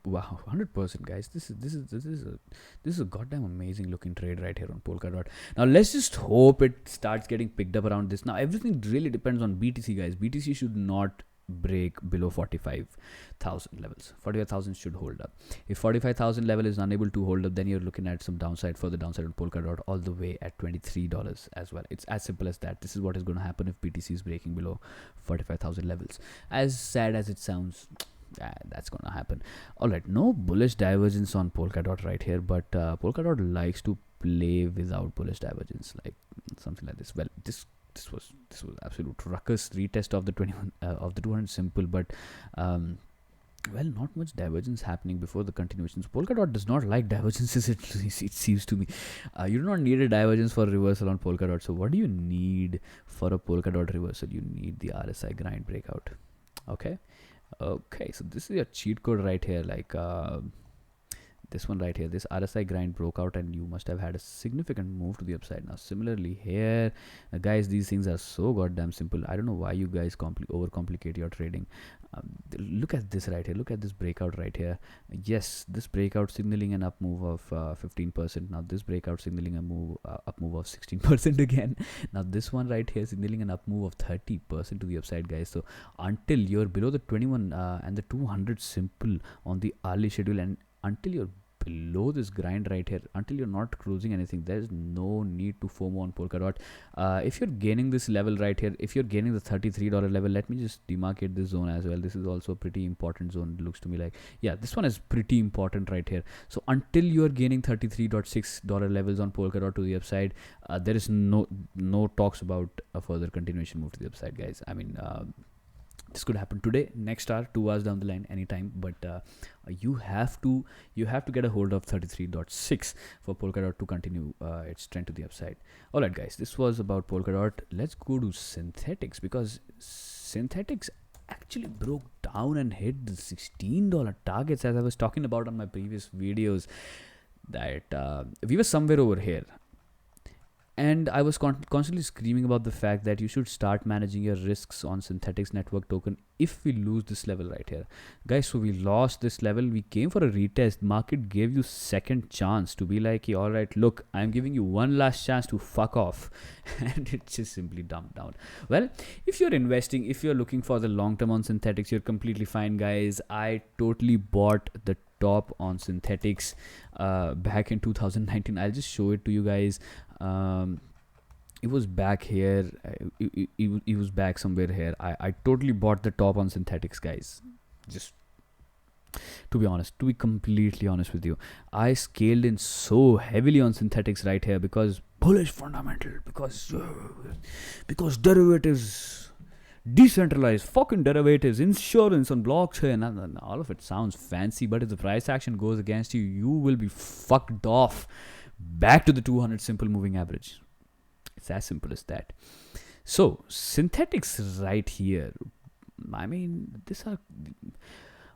Wow, 100%, guys. This is a goddamn amazing looking trade right here on Polkadot. Now let's just hope it starts getting picked up around this. Now everything really depends on BTC, guys. BTC should not break below 45,000 levels. 45,000 should hold up. If 45,000 level is unable to hold up, then you're looking at some downside, further downside on Polkadot all the way at $23 as well. It's as simple as that. This is what is going to happen if BTC is breaking below 45,000 levels. As sad as it sounds, that's gonna happen. All right, no bullish divergence on Polkadot right here, but Polkadot likes to play without bullish divergence, like something like this. Well, this was absolute ruckus retest of the 21 of the 200 simple, but well, not much divergence happening before the continuations. Polkadot does not like divergences. It seems to me. You do not need a divergence for reversal on Polkadot. So what do you need for a Polkadot reversal? You need the RSI grind breakout. Okay, so this is your cheat code right here, like this one right here. This RSI grind broke out and you must have had a significant move to the upside. Now similarly here, guys, these things are so goddamn simple. I don't know why you guys overcomplicate your trading. Look at this right here. Look at this breakout right here. Yes, this breakout signaling an up move of 15%. Now this breakout signaling a up move of 16% again. Now this one right here signaling an up move of 30% to the upside, guys. So until you're below the 21 and the 200 simple on the hourly schedule, and until you're below this grind right here, until you're not cruising anything, there's no need to FOMO on Polkadot. If you're gaining this level right here, if you're gaining the $33 level, let me just demarcate this zone as well. This is also a pretty important zone, looks to me like. Yeah, this one is pretty important right here. So until you're gaining $33.6 levels on Polkadot to the upside, there is no talks about a further continuation move to the upside, guys. I mean, this could happen today, next hour, 2 hours down the line, anytime, but you have to get a hold of 33.6 for Polkadot to continue its trend to the upside. All right, guys, this was about Polkadot. Let's go to synthetics, because synthetics actually broke down and hit the $16 targets, as I was talking about on my previous videos, that we were somewhere over here. And I was constantly screaming about the fact that you should start managing your risks on synthetics network token if we lose this level right here, guys. So we lost this level. We came for a retest. Market gave you second chance to be like, all right, look, I'm giving you one last chance to fuck off, and it just simply dumped down. Well, if you're investing, if you're looking for the long term on synthetics, you're completely fine, guys. I totally bought the top on synthetics back in 2019. I'll just show it to you guys. It was back here. It was back somewhere here. I totally bought the top on synthetics, guys. Just to be honest, to be completely honest with you, I scaled in so heavily on synthetics right here because bullish fundamental, because derivatives, decentralized fucking derivatives, insurance on blockchain, and all of it sounds fancy, but if the price action goes against you, you will be fucked off back to the 200 simple moving average. It's as simple as that. So synthetics right here, I mean, these are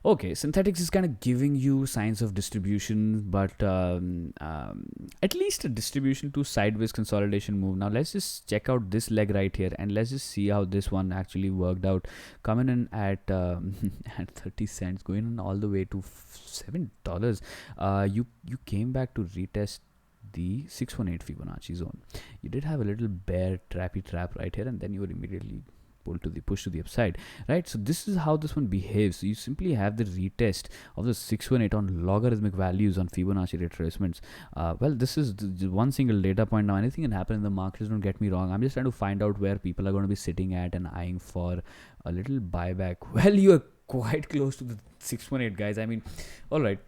okay. Synthetics is kind of giving you signs of distribution, but at least a distribution to sideways consolidation move. Now let's just check out this leg right here, and let's just see how this one actually worked out. Coming in at at 30 cents, going in all the way to $7. You came back to retest the 618 Fibonacci zone. You did have a little bear trappy trap right here, and then you were immediately push to the upside, right? So this is how this one behaves. So you simply have the retest of the 618 on logarithmic values on Fibonacci retracements. Well, this is the one single data point. Now anything can happen in the markets, don't get me wrong. I'm just trying to find out where people are going to be sitting at and eyeing for a little buyback. Well, you are quite close to the 618, guys. I mean, all right,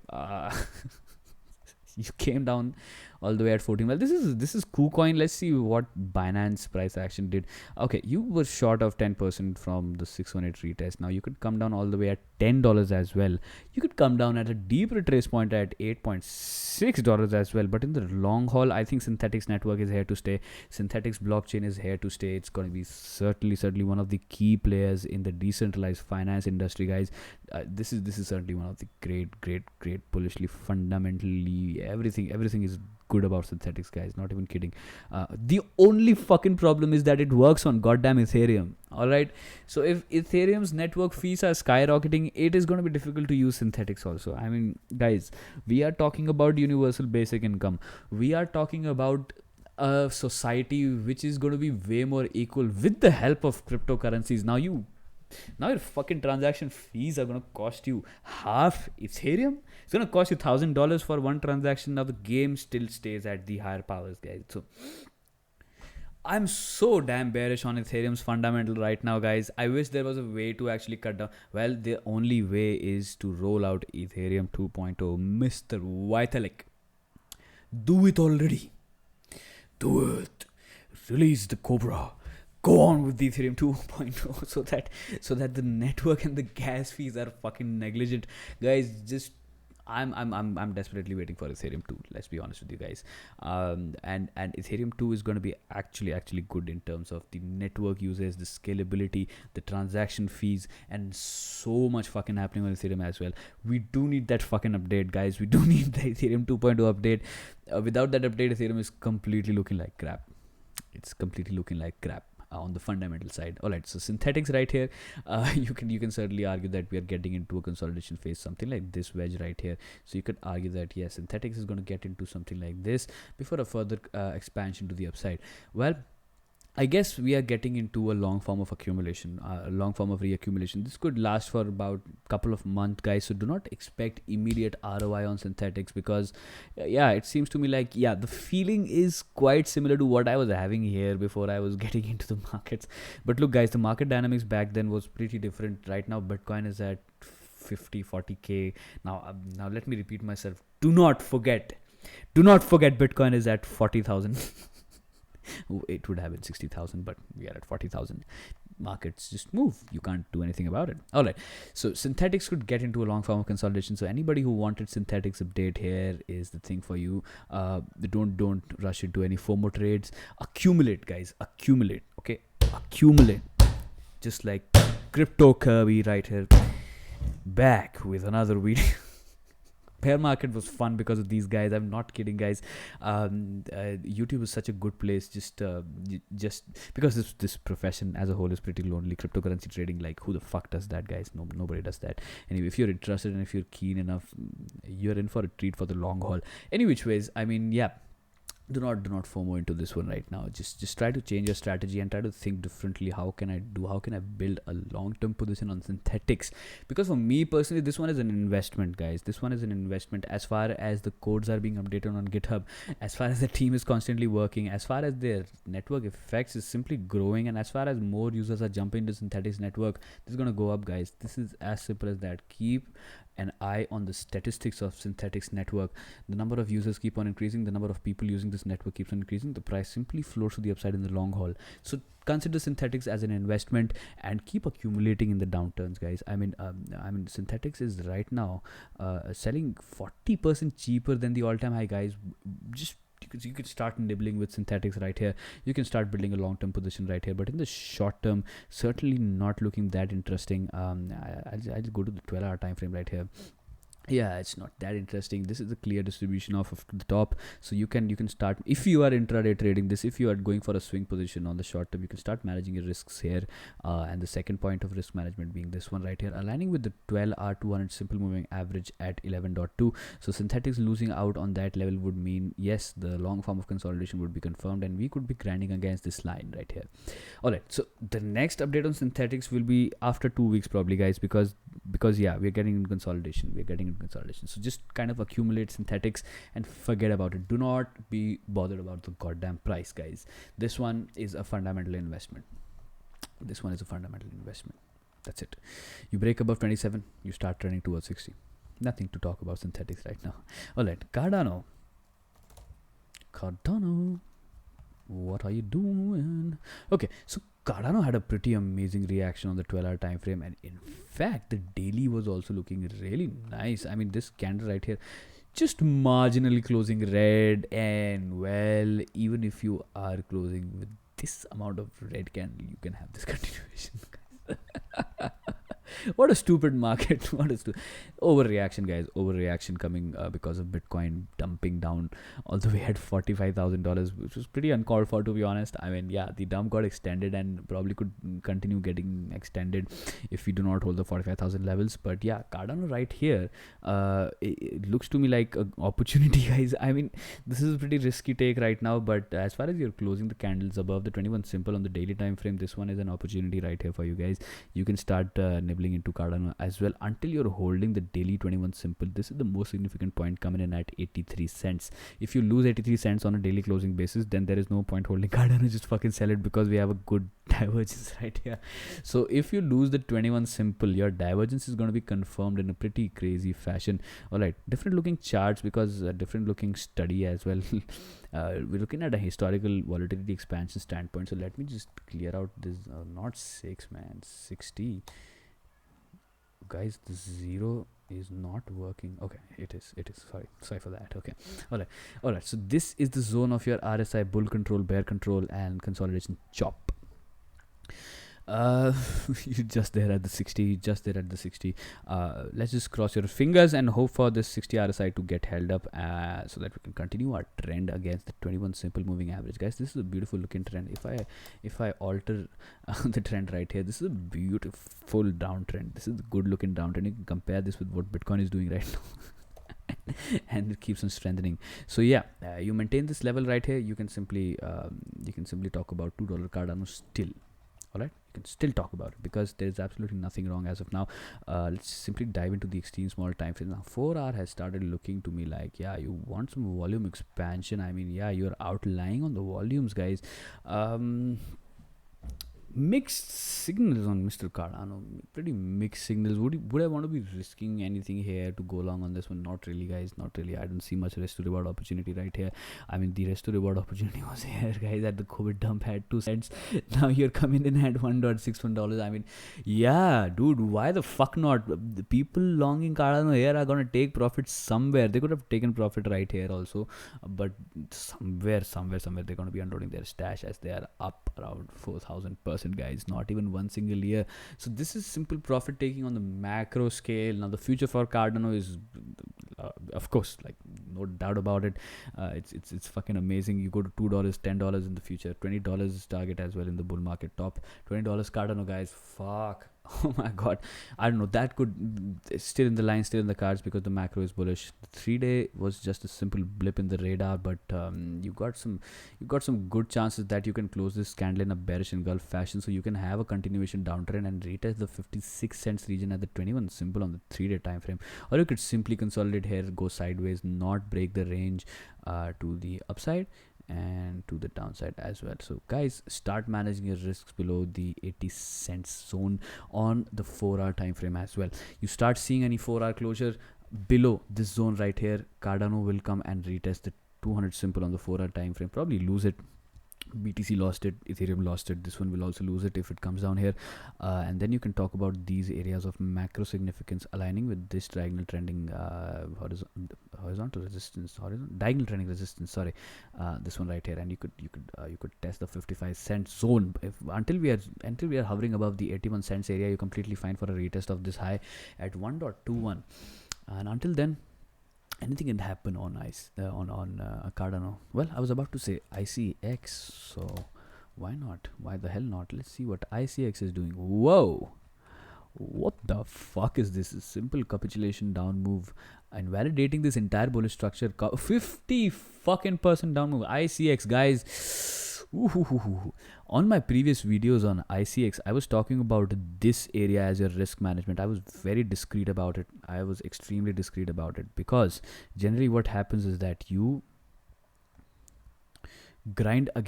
you came down all the way at 14. Well, this is KuCoin. Let's see what Binance price action did. Okay, you were short of 10% from the 618 retest. Now you could come down all the way at $10 as well. You could come down at a deep retrace point at $8.6 as well. But in the long haul, I think Synthetics network is here to stay. Synthetics blockchain is here to stay. It's going to be certainly one of the key players in the decentralized finance industry, guys. This is certainly one of the great bullishly, fundamentally, everything is good about synthetics, guys. Not even kidding. The only fucking problem is that it works on goddamn Ethereum. Alright. So if Ethereum's network fees are skyrocketing, it is going to be difficult to use synthetics also. I mean, guys, we are talking about universal basic income. We are talking about a society which is going to be way more equal with the help of cryptocurrencies. Now your fucking transaction fees are going to cost you half Ethereum. It's going to cost you $1,000 for one transaction. Now the game still stays at the higher powers, guys. So I'm so damn bearish on Ethereum's fundamental right now, guys. I wish there was a way to actually cut down. Well, the only way is to roll out Ethereum 2.0. Mr. Vitalik, do it already. Do it. Release the Cobra. Go on with the Ethereum 2.0 so that the network and the gas fees are fucking negligent, guys. Just I'm desperately waiting for Ethereum 2. Let's be honest with you guys. And Ethereum 2 is going to be actually good in terms of the network usage, the scalability, the transaction fees, and so much fucking happening on Ethereum as well. We do need that fucking update, guys. We do need the Ethereum 2.0 update. Without that update, Ethereum is completely looking like crap. It's completely looking like crap. On the fundamental side. All right, so synthetics right here, you can certainly argue that we are getting into a consolidation phase, something like this wedge right here. So you could argue that yes, synthetics is going to get into something like this before a further expansion to the upside. Well, I guess we are getting into a long form of accumulation, a long form of reaccumulation. This could last for about a couple of months, guys. So do not expect immediate ROI on synthetics because, yeah, it seems to me like, yeah, the feeling is quite similar to what I was having here before I was getting into the markets. But look, guys, the market dynamics back then was pretty different. Right now, Bitcoin is at 40K. Now let me repeat myself. Do not forget, Bitcoin is at 40,000. It would have been 60,000, but we are at 40,000. Markets just move. You can't do anything about it. All right. So synthetics could get into a long form of consolidation. So anybody who wanted synthetics update, here is the thing for you. Don't rush into any FOMO trades. Accumulate, guys. Accumulate. Okay. Accumulate. Just like Crypto Kirby right here. Back with another video. Bear market was fun because of these guys. I'm not kidding, guys. YouTube is such a good place just because this profession as a whole is pretty lonely. Cryptocurrency trading, like, who the fuck does that, guys? Nobody does that. Anyway, if you're interested and if you're keen enough, you're in for a treat for the long haul. Any which ways, I mean, yeah. Do not FOMO into this one right now. Just try to change your strategy and try to think differently. How can I build a long-term position on synthetics? Because for me personally, this one is an investment, guys. This one is an investment as far as the codes are being updated on GitHub, as far as the team is constantly working, as far as their network effects is simply growing, and as far as more users are jumping to synthetics network, this is going to go up, guys. This is as simple as that. Keep an eye on the statistics of synthetics network. The number of users keep on increasing, the number of people using this network keeps on increasing, the price simply floats to the upside in the long haul. So consider synthetics as an investment and keep accumulating in the downturns, guys. I mean synthetics is right now selling 40% cheaper than the all-time high, guys. Just you could start nibbling with synthetics right here. You can start building a long-term position right here, but in the short term, certainly not looking that interesting. I'll go to the 12-hour time frame right here. Yeah, it's not that interesting. This is a clear distribution off of the top, so you can start, if you are intraday trading this, if you are going for a swing position on the short term, you can start managing your risks here. And the second point of risk management being this one right here, aligning with the 12-hour 200 simple moving average at 11.2. so synthetics losing out on that level would mean, yes, the long form of consolidation would be confirmed and we could be grinding against this line right here. All right, so the next update on synthetics will be after 2 weeks probably, guys, because yeah, we're getting in consolidation. So just kind of accumulate synthetics and forget about it. Do not be bothered about the goddamn price, guys. This one is a fundamental investment. That's it. You break above 27, you start trending towards 60. Nothing to talk about synthetics right now. All right, Cardano, what are you doing? Okay, so Cardano had a pretty amazing reaction on the 12-hour time frame, and in fact the daily was also looking really nice. I mean, this candle right here just marginally closing red, and well, even if you are closing with this amount of red candle, you can have this continuation. What a stupid market. What a overreaction, guys. Overreaction coming because of Bitcoin dumping down all the way at $45,000, which was pretty uncalled for, to be honest. I mean, yeah, the dump got extended and probably could continue getting extended if we do not hold the 45,000 levels. But yeah, Cardano right here, it looks to me like an opportunity, guys. I mean, this is a pretty risky take right now, but as far as you're closing the candles above the 21 simple on the daily time frame, this one is an opportunity right here for you guys. You can start nibbling into Cardano as well until you're holding the daily 21 simple. This is the most significant point, coming in at 83 cents. If you lose 83 cents on a daily closing basis, then there is no point holding Cardano. Just fucking sell it, because we have a good divergence right here. So if you lose the 21 simple, your divergence is going to be confirmed in a pretty crazy fashion. All right, different looking charts, because different looking study as well. We're looking at a historical volatility expansion standpoint. So let me just clear out this, not 6 man, 60. Guys, the 0 is not working. Okay, it is sorry for that. Okay, all right, so this is the zone of your RSI: bull control, bear control, and consolidation chop. You're just there at the 60, let's just cross your fingers and hope for this 60 RSI to get held up, so that we can continue our trend against the 21 simple moving average. Guys, this is a beautiful looking trend. If I alter the trend right here, this is a beautiful downtrend. This is a good looking downtrend. You can compare this with what Bitcoin is doing right now. And it keeps on strengthening. So yeah, you maintain this level right here, you can simply talk about $2 Cardano still. All right, you can still talk about it, because there is absolutely nothing wrong as of now. Let's simply dive into the extreme small time frame. Now 4 hour has started looking to me like, yeah, you want some volume expansion. I mean, yeah, you're outlying on the volumes, guys. Mixed signals on Mr. Cardano, pretty mixed signals. Would I want to be risking anything here to go along on this one? Not really, guys, not really. I don't see much risk to reward opportunity right here. I mean, the risk to reward opportunity was here, guys, at the COVID dump had 2 cents. Now you're coming in at $1.61. I mean, yeah, dude, why the fuck not? The people longing Cardano here are gonna take profit somewhere. They could have taken profit right here also, but somewhere they're gonna be unloading their stash, as they are up around 4,000%, guys. Not even one single year. So this is simple profit taking on the macro scale. Now the future for Cardano is, of course, like, no doubt about it, it's fucking amazing. You go to $2, $10 in the future, $20 target as well in the bull market. Top $20 Cardano, guys. Fuck. Oh my god, I don't know, that could still in the line, still in the cards, because the macro is bullish. The 3-day was just a simple blip in the radar, but you got some good chances that you can close this candle in a bearish engulf fashion, so you can have a continuation downtrend and retest the 56 cents region at the 21 simple on the 3-day time frame. Or you could simply consolidate here, go sideways, not break the range to the upside and to the downside as well. So guys, start managing your risks below the 80 cents zone on the 4-hour time frame as well. You start seeing any 4-hour closure below this zone right here, Cardano will come and retest the 200 simple on the 4-hour time frame, probably lose it. BTC lost it, Ethereum lost it, this one will also lose it if it comes down here, and then you can talk about these areas of macro significance aligning with this diagonal trending horizontal resistance, diagonal trending resistance, sorry, this one right here, and you could test the 55 cent zone. Until we are hovering above the 81 cents area, you're completely fine for a retest of this high at 1.21, and until then, anything can happen on Cardano. Well, I was about to say ICX, so why not? Why the hell not? Let's see what ICX is doing. Whoa, what the fuck is this? A simple capitulation down move, invalidating this entire bullish structure. 50 fucking % down move. ICX, guys. Ooh. On my previous videos on ICX, I was talking about this area as your risk management. I was very discreet about it. I was extremely discreet about it, because generally what happens is that you grind in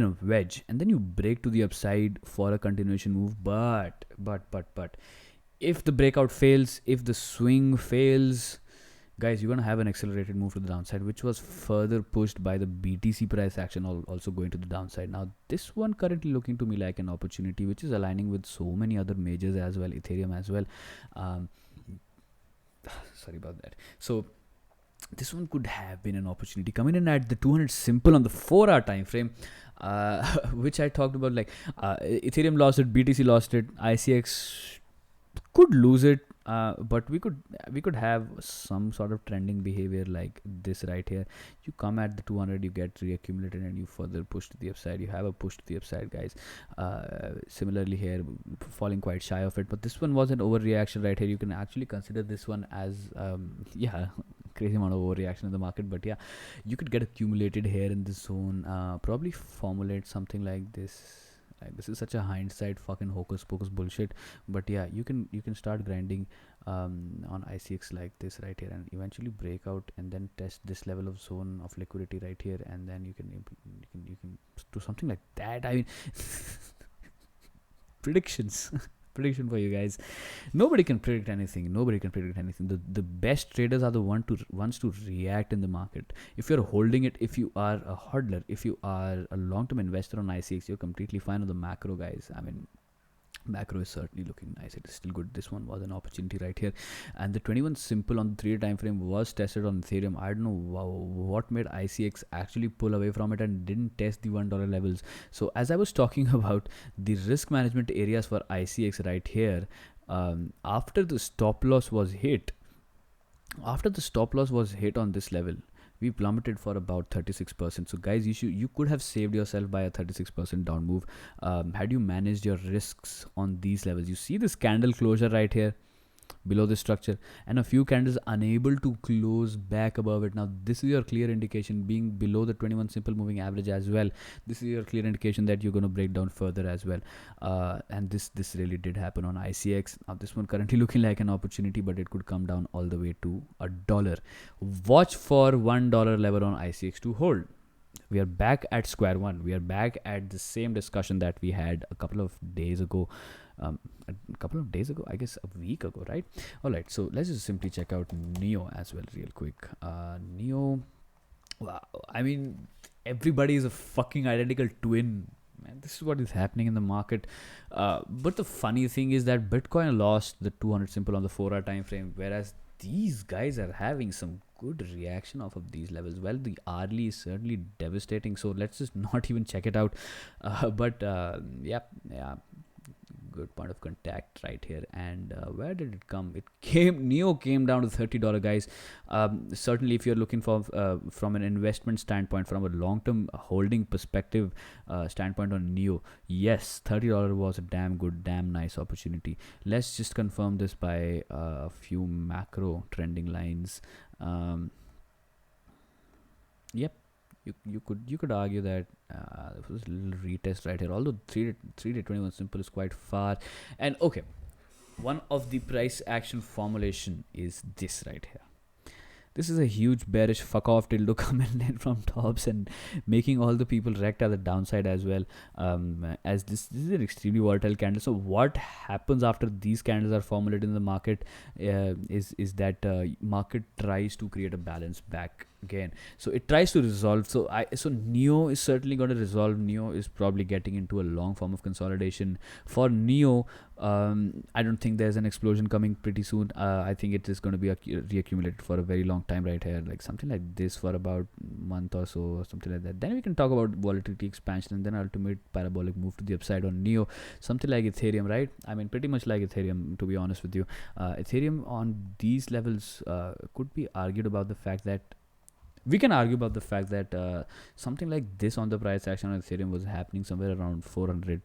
a wedge and then you break to the upside for a continuation move. But if the breakout fails, if the swing fails, guys, you're going to have an accelerated move to the downside, which was further pushed by the BTC price action also going to the downside. Now, this one currently looking to me like an opportunity, which is aligning with so many other majors as well, Ethereum as well. Sorry about that. So this one could have been an opportunity coming in at the 200 simple on the 4-hour time frame, which I talked about. Like Ethereum lost it, BTC lost it, ICX could lose it, but we could have some sort of trending behavior like this right here. You come at the 200, you get reaccumulated, and you further push to the upside. You have a push to the upside, guys. Similarly here, falling quite shy of it, but this one was an overreaction right here. You can actually consider this one as yeah, crazy amount of overreaction in the market. But yeah, you could get accumulated here in this zone, probably formulate something like this. Like, this is such a hindsight fucking hocus pocus bullshit, but yeah, you can start grinding on ICX like this right here, and eventually break out and then test this level of zone of liquidity right here, and then you can do something like that. I mean, predictions. Prediction for you guys. Nobody can predict anything. The best traders are the ones to react in the market. If you're holding it, if you are a hodler, if you are a long-term investor on ICX, you're completely fine on the macro, guys. I mean, macro is certainly looking nice. It is still good. This one was an opportunity right here, and the 21 simple on the 3-day time frame was tested on Ethereum. I don't know what made ICX actually pull away from it and didn't test the $1 levels. So as I was talking about the risk management areas for ICX right here, after the stop loss was hit on this level, we plummeted for about 36%. So guys, you could have saved yourself by a 36% down move had you managed your risks on these levels. You see this candle closure right here below the structure, and a few candles unable to close back above it. Now this is your clear indication, being below the 21 simple moving average as well. This is your clear indication that you're going to break down further as well, and this really did happen on ICX. Now this one currently looking like an opportunity, but it could come down all the way to $1. Watch for $1 level on ICX to hold. We are back at square one. We are back at the same discussion that we had a couple of days ago. I guess a week ago, right? All right, so let's just simply check out Neo as well real quick. Neo, wow, I mean, everybody is a fucking identical twin, man. This is what is happening in the market. But the funny thing is that Bitcoin lost the 200 simple on the 4-hour time frame, whereas these guys are having some good reaction off of these levels. Well, the hourly is certainly devastating, so let's just not even check it out. But yeah, good point of contact right here. And where did it come? Neo came down to $30, guys. Certainly if you're looking for from an investment standpoint, from a long-term holding perspective standpoint on Neo, yes, $30 was a damn good, damn nice opportunity. Let's just confirm this by a few macro trending lines. Yep, you could argue that this was a little retest right here, although 3-day 21 simple is quite far. And okay, one of the price action formulation is this right here. This is a huge bearish fuck off dildo coming in from tops and making all the people wrecked at the downside as well. As this is an extremely volatile candle. So what happens after these candles are formulated in the market is that market tries to create a balance back again. So it tries to resolve. So Neo is certainly going to resolve. Neo is probably getting into a long form of consolidation. For Neo, I don't think there's an explosion coming pretty soon. I think it is going to be reaccumulated for a very long time right here, like something like this for about a month or so, or something like that. Then we can talk about volatility expansion and then ultimate parabolic move to the upside on Neo, something like Ethereum, right? I mean, pretty much like Ethereum, to be honest with you. Ethereum on these levels could be argued about the fact that something like this on the price action on Ethereum was happening somewhere around $400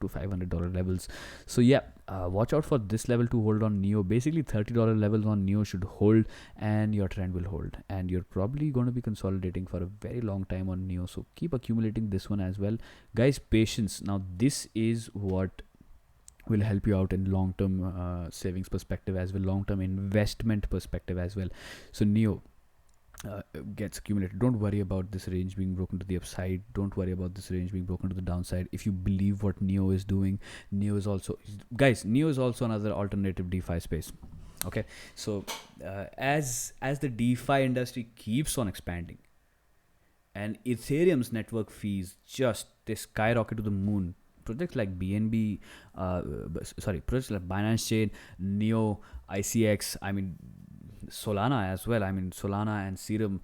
to $500 levels. So yeah, watch out for this level to hold on Neo. Basically $30 levels on Neo should hold, and your trend will hold, and you're probably going to be consolidating for a very long time on Neo. So keep accumulating this one as well, guys. Patience. Now this is what will help you out in long-term savings perspective as well, long-term investment perspective as well. So Neo gets accumulated. Don't worry about this range being broken to the upside. Don't worry about this range being broken to the downside. If you believe what Neo is doing, Neo is also another alternative DeFi space. Okay, so as the DeFi industry keeps on expanding and Ethereum's network fees they skyrocket to the moon, projects like projects like Binance Chain, Neo, ICX, I mean, Solana as well. I mean, Solana and Serum,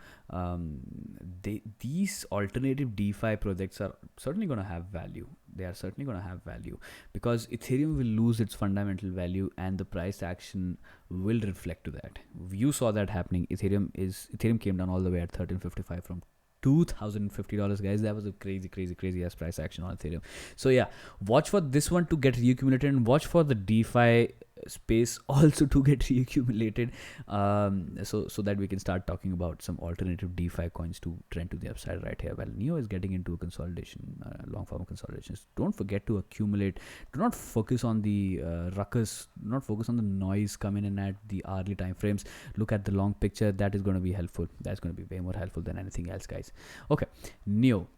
these alternative DeFi projects are certainly going to have value. They are certainly going to have value because Ethereum will lose its fundamental value and the price action will reflect to that. You saw that happening. Ethereum came down all the way at 1355 from $2,050, guys. That was a crazy ass price action on Ethereum. So yeah, watch for this one to get reaccumulated and watch for the DeFi space also to get reaccumulated, so that we can start talking about some alternative DeFi coins to trend to the upside right here. Well, Neo is getting into a consolidation, long form consolidations. Don't forget to accumulate. Do not focus on the ruckus. Do not focus on the noise coming in at the hourly time frames. Look at the long picture. That is going to be helpful. That's going to be way more helpful than anything else, guys. Okay, Neo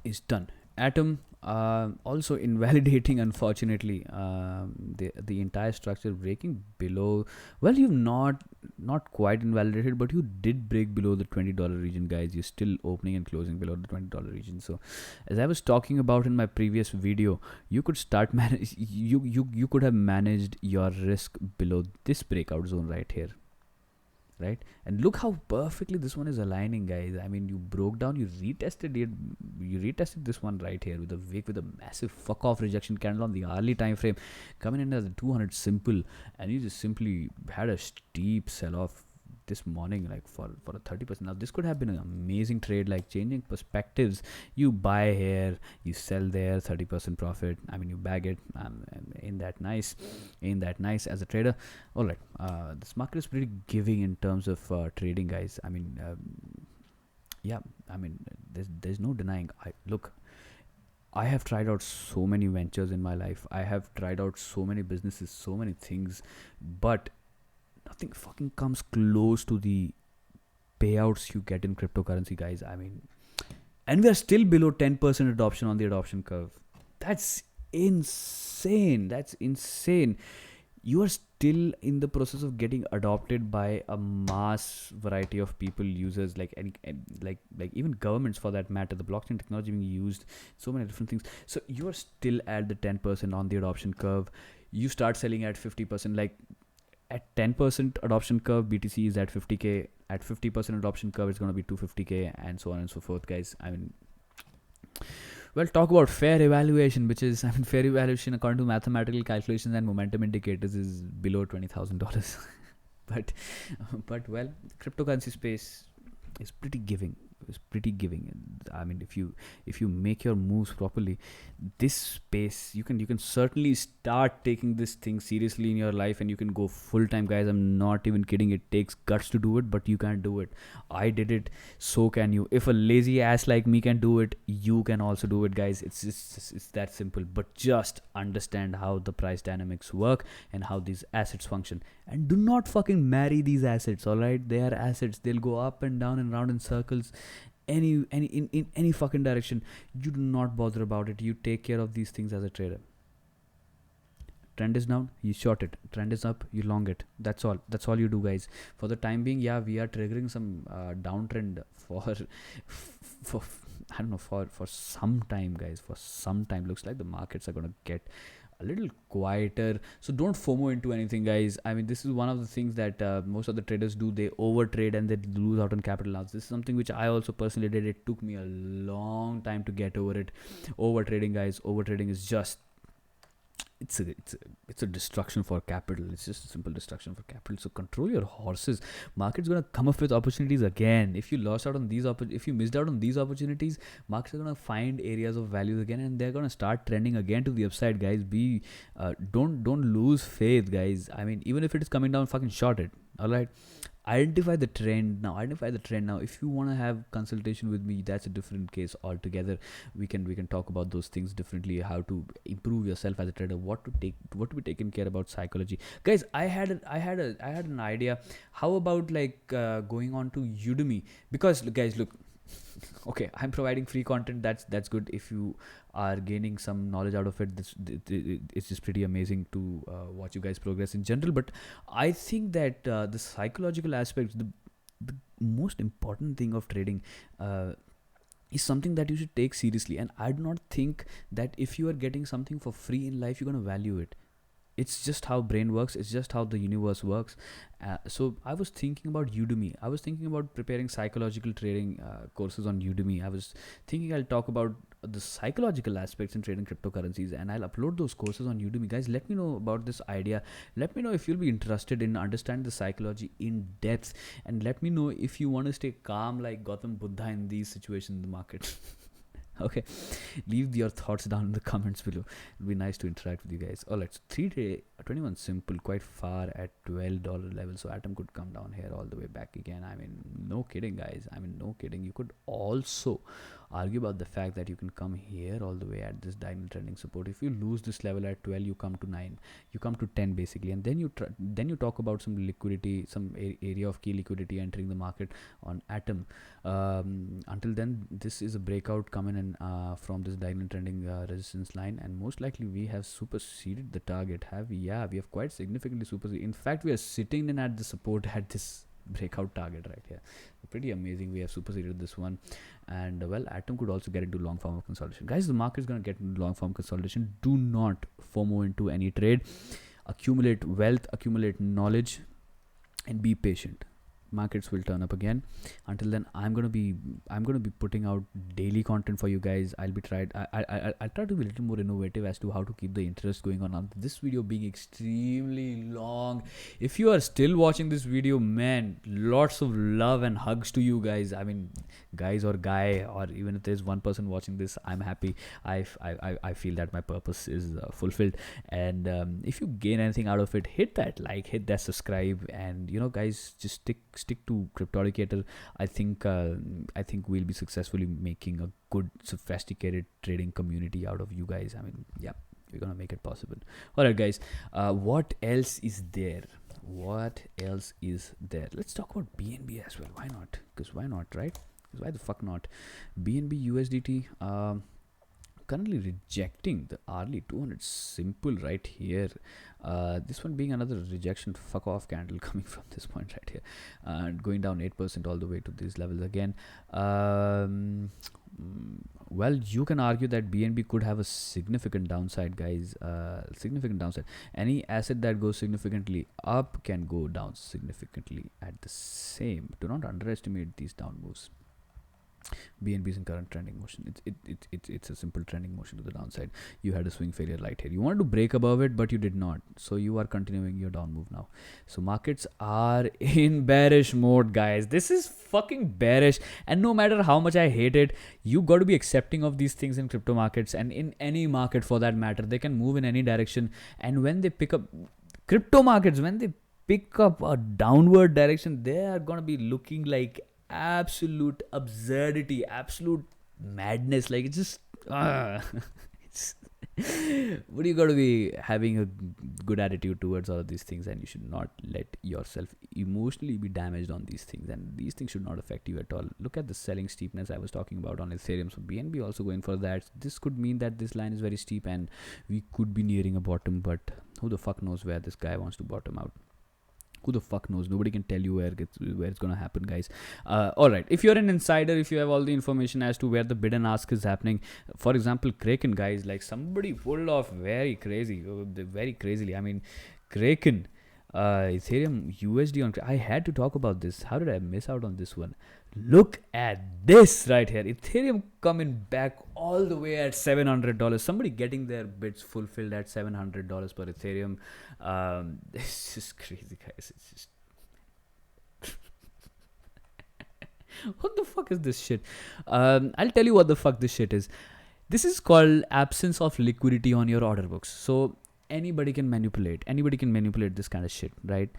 is done. Atom also invalidating, unfortunately, the entire structure breaking below. Well, you've not quite invalidated, but you did break below the $20 region, guys. You're still opening and closing below the $20 region. So as I was talking about in my previous video, you could start manage you could have managed your risk below this breakout zone right here, right? And look how perfectly this one is aligning, guys. I mean, you broke down, you retested this one right here with a wick with a massive fuck off rejection candle on the hourly time frame coming in as a 200 simple, and you just simply had a steep sell off this morning, like for a 30%. Now this could have been an amazing trade, like changing perspectives. You buy here, you sell there, 30% profit. I mean, you bag it. Ain't that nice as a trader? All right, this market is pretty giving in terms of trading, guys. I mean, yeah, I mean, there's no denying. I have tried out so many ventures in my life. I have tried out so many businesses, so many things, but nothing fucking comes close to the payouts you get in cryptocurrency, guys. I mean, and we are still below 10% adoption on the adoption curve. That's insane. You are still in the process of getting adopted by a mass variety of people, users, like even governments for that matter. The blockchain technology being used, so many different things. So you are still at the 10% on the adoption curve. You start selling at 50%, like at 10% adoption curve, BTC is at 50k. At 50% adoption curve, it's going to be 250k, and so on and so forth, guys. I mean, well, talk about fair evaluation, which is, I mean, fair evaluation according to mathematical calculations and momentum indicators is below $20,000. but well, cryptocurrency space is pretty giving. I mean, if you make your moves properly, this space, you can certainly start taking this thing seriously in your life, and you can go full time, guys. I'm not even kidding. It takes guts to do it, but you can do it. I did it, so can you. If a lazy ass like me can do it, you can also do it, guys. It's that simple. But just understand how the price dynamics work and how these assets function, and do not fucking marry these assets. All right, they are assets. They'll go up and down and round in circles, in any fucking direction. You do not bother about it. You take care of these things as a trader. Trend is down, you short it. Trend is up, you long it. That's all you do, guys. For the time being, yeah, we are triggering some downtrend for I don't know, for some time, guys. For some time, looks like the markets are gonna get a little quieter. So don't FOMO into anything, guys. I mean, this is one of the things that most of the traders do. They overtrade and they lose out on capital. Now, this is something which I also personally did. It took me a long time to get over it. Overtrading, guys. Overtrading is just, it's a destruction for capital. It's just a simple destruction for capital. So control your horses. Market's gonna come up with opportunities again. If you lost out on these if you missed out on these opportunities, markets are gonna find areas of value again, and they're gonna start trending again to the upside, guys. Don't lose faith, guys. I mean, even if it is coming down, fucking short it. All right. Identify the trend now. If you want to have consultation with me, that's a different case altogether. We can talk about those things differently, how to improve yourself as a trader, what to be taken care about psychology, guys. I had an idea. How about like going on to Udemy? Because guys, look, okay, I'm providing free content. That's good. If you are gaining some knowledge out of it, it's just pretty amazing to watch you guys progress in general. But I think that the psychological aspects, the most important thing of trading is something that you should take seriously. And I do not think that if you are getting something for free in life, you're going to value it. it's just how brain works, it's just how the universe works. So I was thinking about Udemy. I was thinking about preparing psychological trading courses on Udemy. I was thinking I'll talk about the psychological aspects in trading cryptocurrencies, and I'll upload those courses on Udemy. Guys, let me know about this idea. Let me know if you'll be interested in understanding the psychology in depth, and let me know if you want to stay calm like Gautam Buddha in these situations in the market. Okay, leave your thoughts down in the comments below. It'll be nice to interact with you guys. All right, so 3-day 21 simple, quite far at $12 level, so Atom could come down here all the way back again. I mean, no kidding, guys. I mean, no kidding. You could also argue about the fact that you can come here all the way at this diamond trending support. If you lose this level at 12, you come to 9, you come to 10 basically, and then you talk about some liquidity, some area of key liquidity entering the market on Atom. Until then, this is a breakout coming in from this diamond trending resistance line, and most likely we have superseded the target. We have quite significantly superseded. In fact, we are sitting in at the support at this breakout target right here. Pretty amazing. We have superseded this one, and well, Atom could also get into long form of consolidation. Guys, the market is going to get into long form consolidation. Do not FOMO into any trade. Accumulate wealth, accumulate knowledge, and be patient. Markets will turn up again. Until then, I'm gonna be putting out daily content for you guys. I'll try to be a little more innovative as to how to keep the interest going on. Now, this video being extremely long, if you are still watching this video, man, lots of love and hugs to you guys. I mean, guys or guy, or even if there's one person watching this, I'm happy. I feel that my purpose is fulfilled, and if you gain anything out of it, hit that like, hit that subscribe, and guys, just stick to Cryptodicator. I think we'll be successfully making a good, sophisticated trading community out of you guys. I mean, yeah, we're gonna make it possible. All right, guys. What else is there? Let's talk about BNB as well. Why not? Because why not, right? Because why the fuck not? BNB USDT. Currently rejecting the hourly 200 simple right here. This one being another rejection fuck off candle coming from this point right here, and going down 8% all the way to these levels again. Well, you can argue that BNB could have a significant downside, guys. Significant downside. Any asset that goes significantly up can go down significantly at the same. Do not underestimate these down moves. BNB is in current trending motion. It's a simple trending motion to the downside. You had a swing failure right here. You wanted to break above it, but you did not. So you are continuing your down move now. So markets are in bearish mode, guys. This is fucking bearish. And no matter how much I hate it, you got to be accepting of these things in crypto markets, and in any market for that matter. They can move in any direction. And when they pick up crypto markets, when they pick up a downward direction, they are going to be looking like absolute absurdity, absolute madness. Like, it's just but you got to be having a good attitude towards all of these things, and you should not let yourself emotionally be damaged on these things, and these things should not affect you at all. Look at the selling steepness I was talking about on Ethereum. So BNB also going for that. This could mean that this line is very steep and we could be nearing a bottom, but who the fuck knows where this guy wants to bottom out. Who the fuck knows? Nobody can tell you where it's gonna happen, guys. All right, if you're an insider, if you have all the information as to where the bid and ask is happening, for example, Kraken, guys, like somebody pulled off very crazily. I mean, Kraken, Ethereum USD on. I had to talk about this. How did I miss out on this one? Look at this right here. Ethereum coming back all the way at $700. Somebody getting their bids fulfilled at $700 per Ethereum. It's just crazy, guys. It's just what the fuck is this shit? I'll tell you what the fuck this shit is. This is called absence of liquidity on your order books. So anybody can manipulate this kind of shit, right?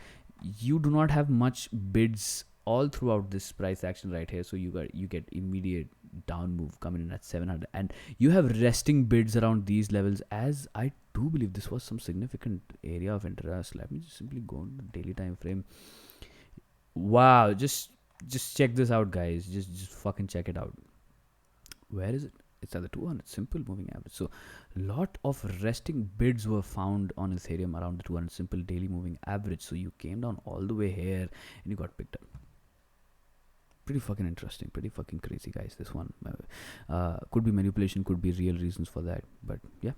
You do not have much bids all throughout this price action right here, so you get immediate down move coming in at 700, and you have resting bids around these levels. As I do believe this was some significant area of interest. Let me just simply go on the daily time frame. Wow, just check this out, guys. Just fucking check it out. Where is it? It's at the 200 simple moving average. So lot of resting bids were found on Ethereum around the 200 simple daily moving average. So you came down all the way here and you got picked up. Pretty fucking interesting, pretty fucking crazy, guys. This one could be manipulation, could be real reasons for that, but yeah,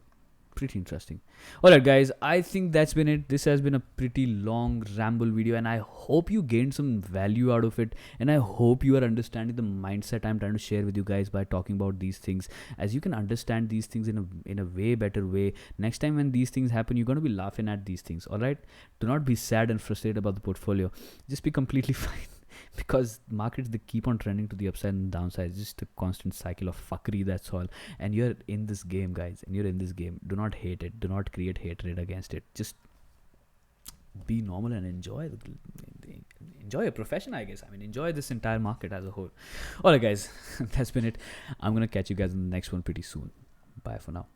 Pretty interesting. All right, guys, I think that's been it. This has been a pretty long ramble video, and I hope you gained some value out of it, and I hope you are understanding the mindset I'm trying to share with you guys by talking about these things. As you can understand these things in a way better way, next time when these things happen, you're going to be laughing at these things. All right, do not be sad and frustrated about the portfolio. Just be completely fine, because markets, they keep on trending to the upside and downside. It's just a constant cycle of fuckery, that's all. And you're in this game, guys, and you're in this game. Do not hate it, do not create hatred against it. Just be normal and enjoy enjoy your profession, I guess. I mean, enjoy this entire market as a whole. All right, guys, that's been it. I'm gonna catch you guys in the next one pretty soon. Bye for now.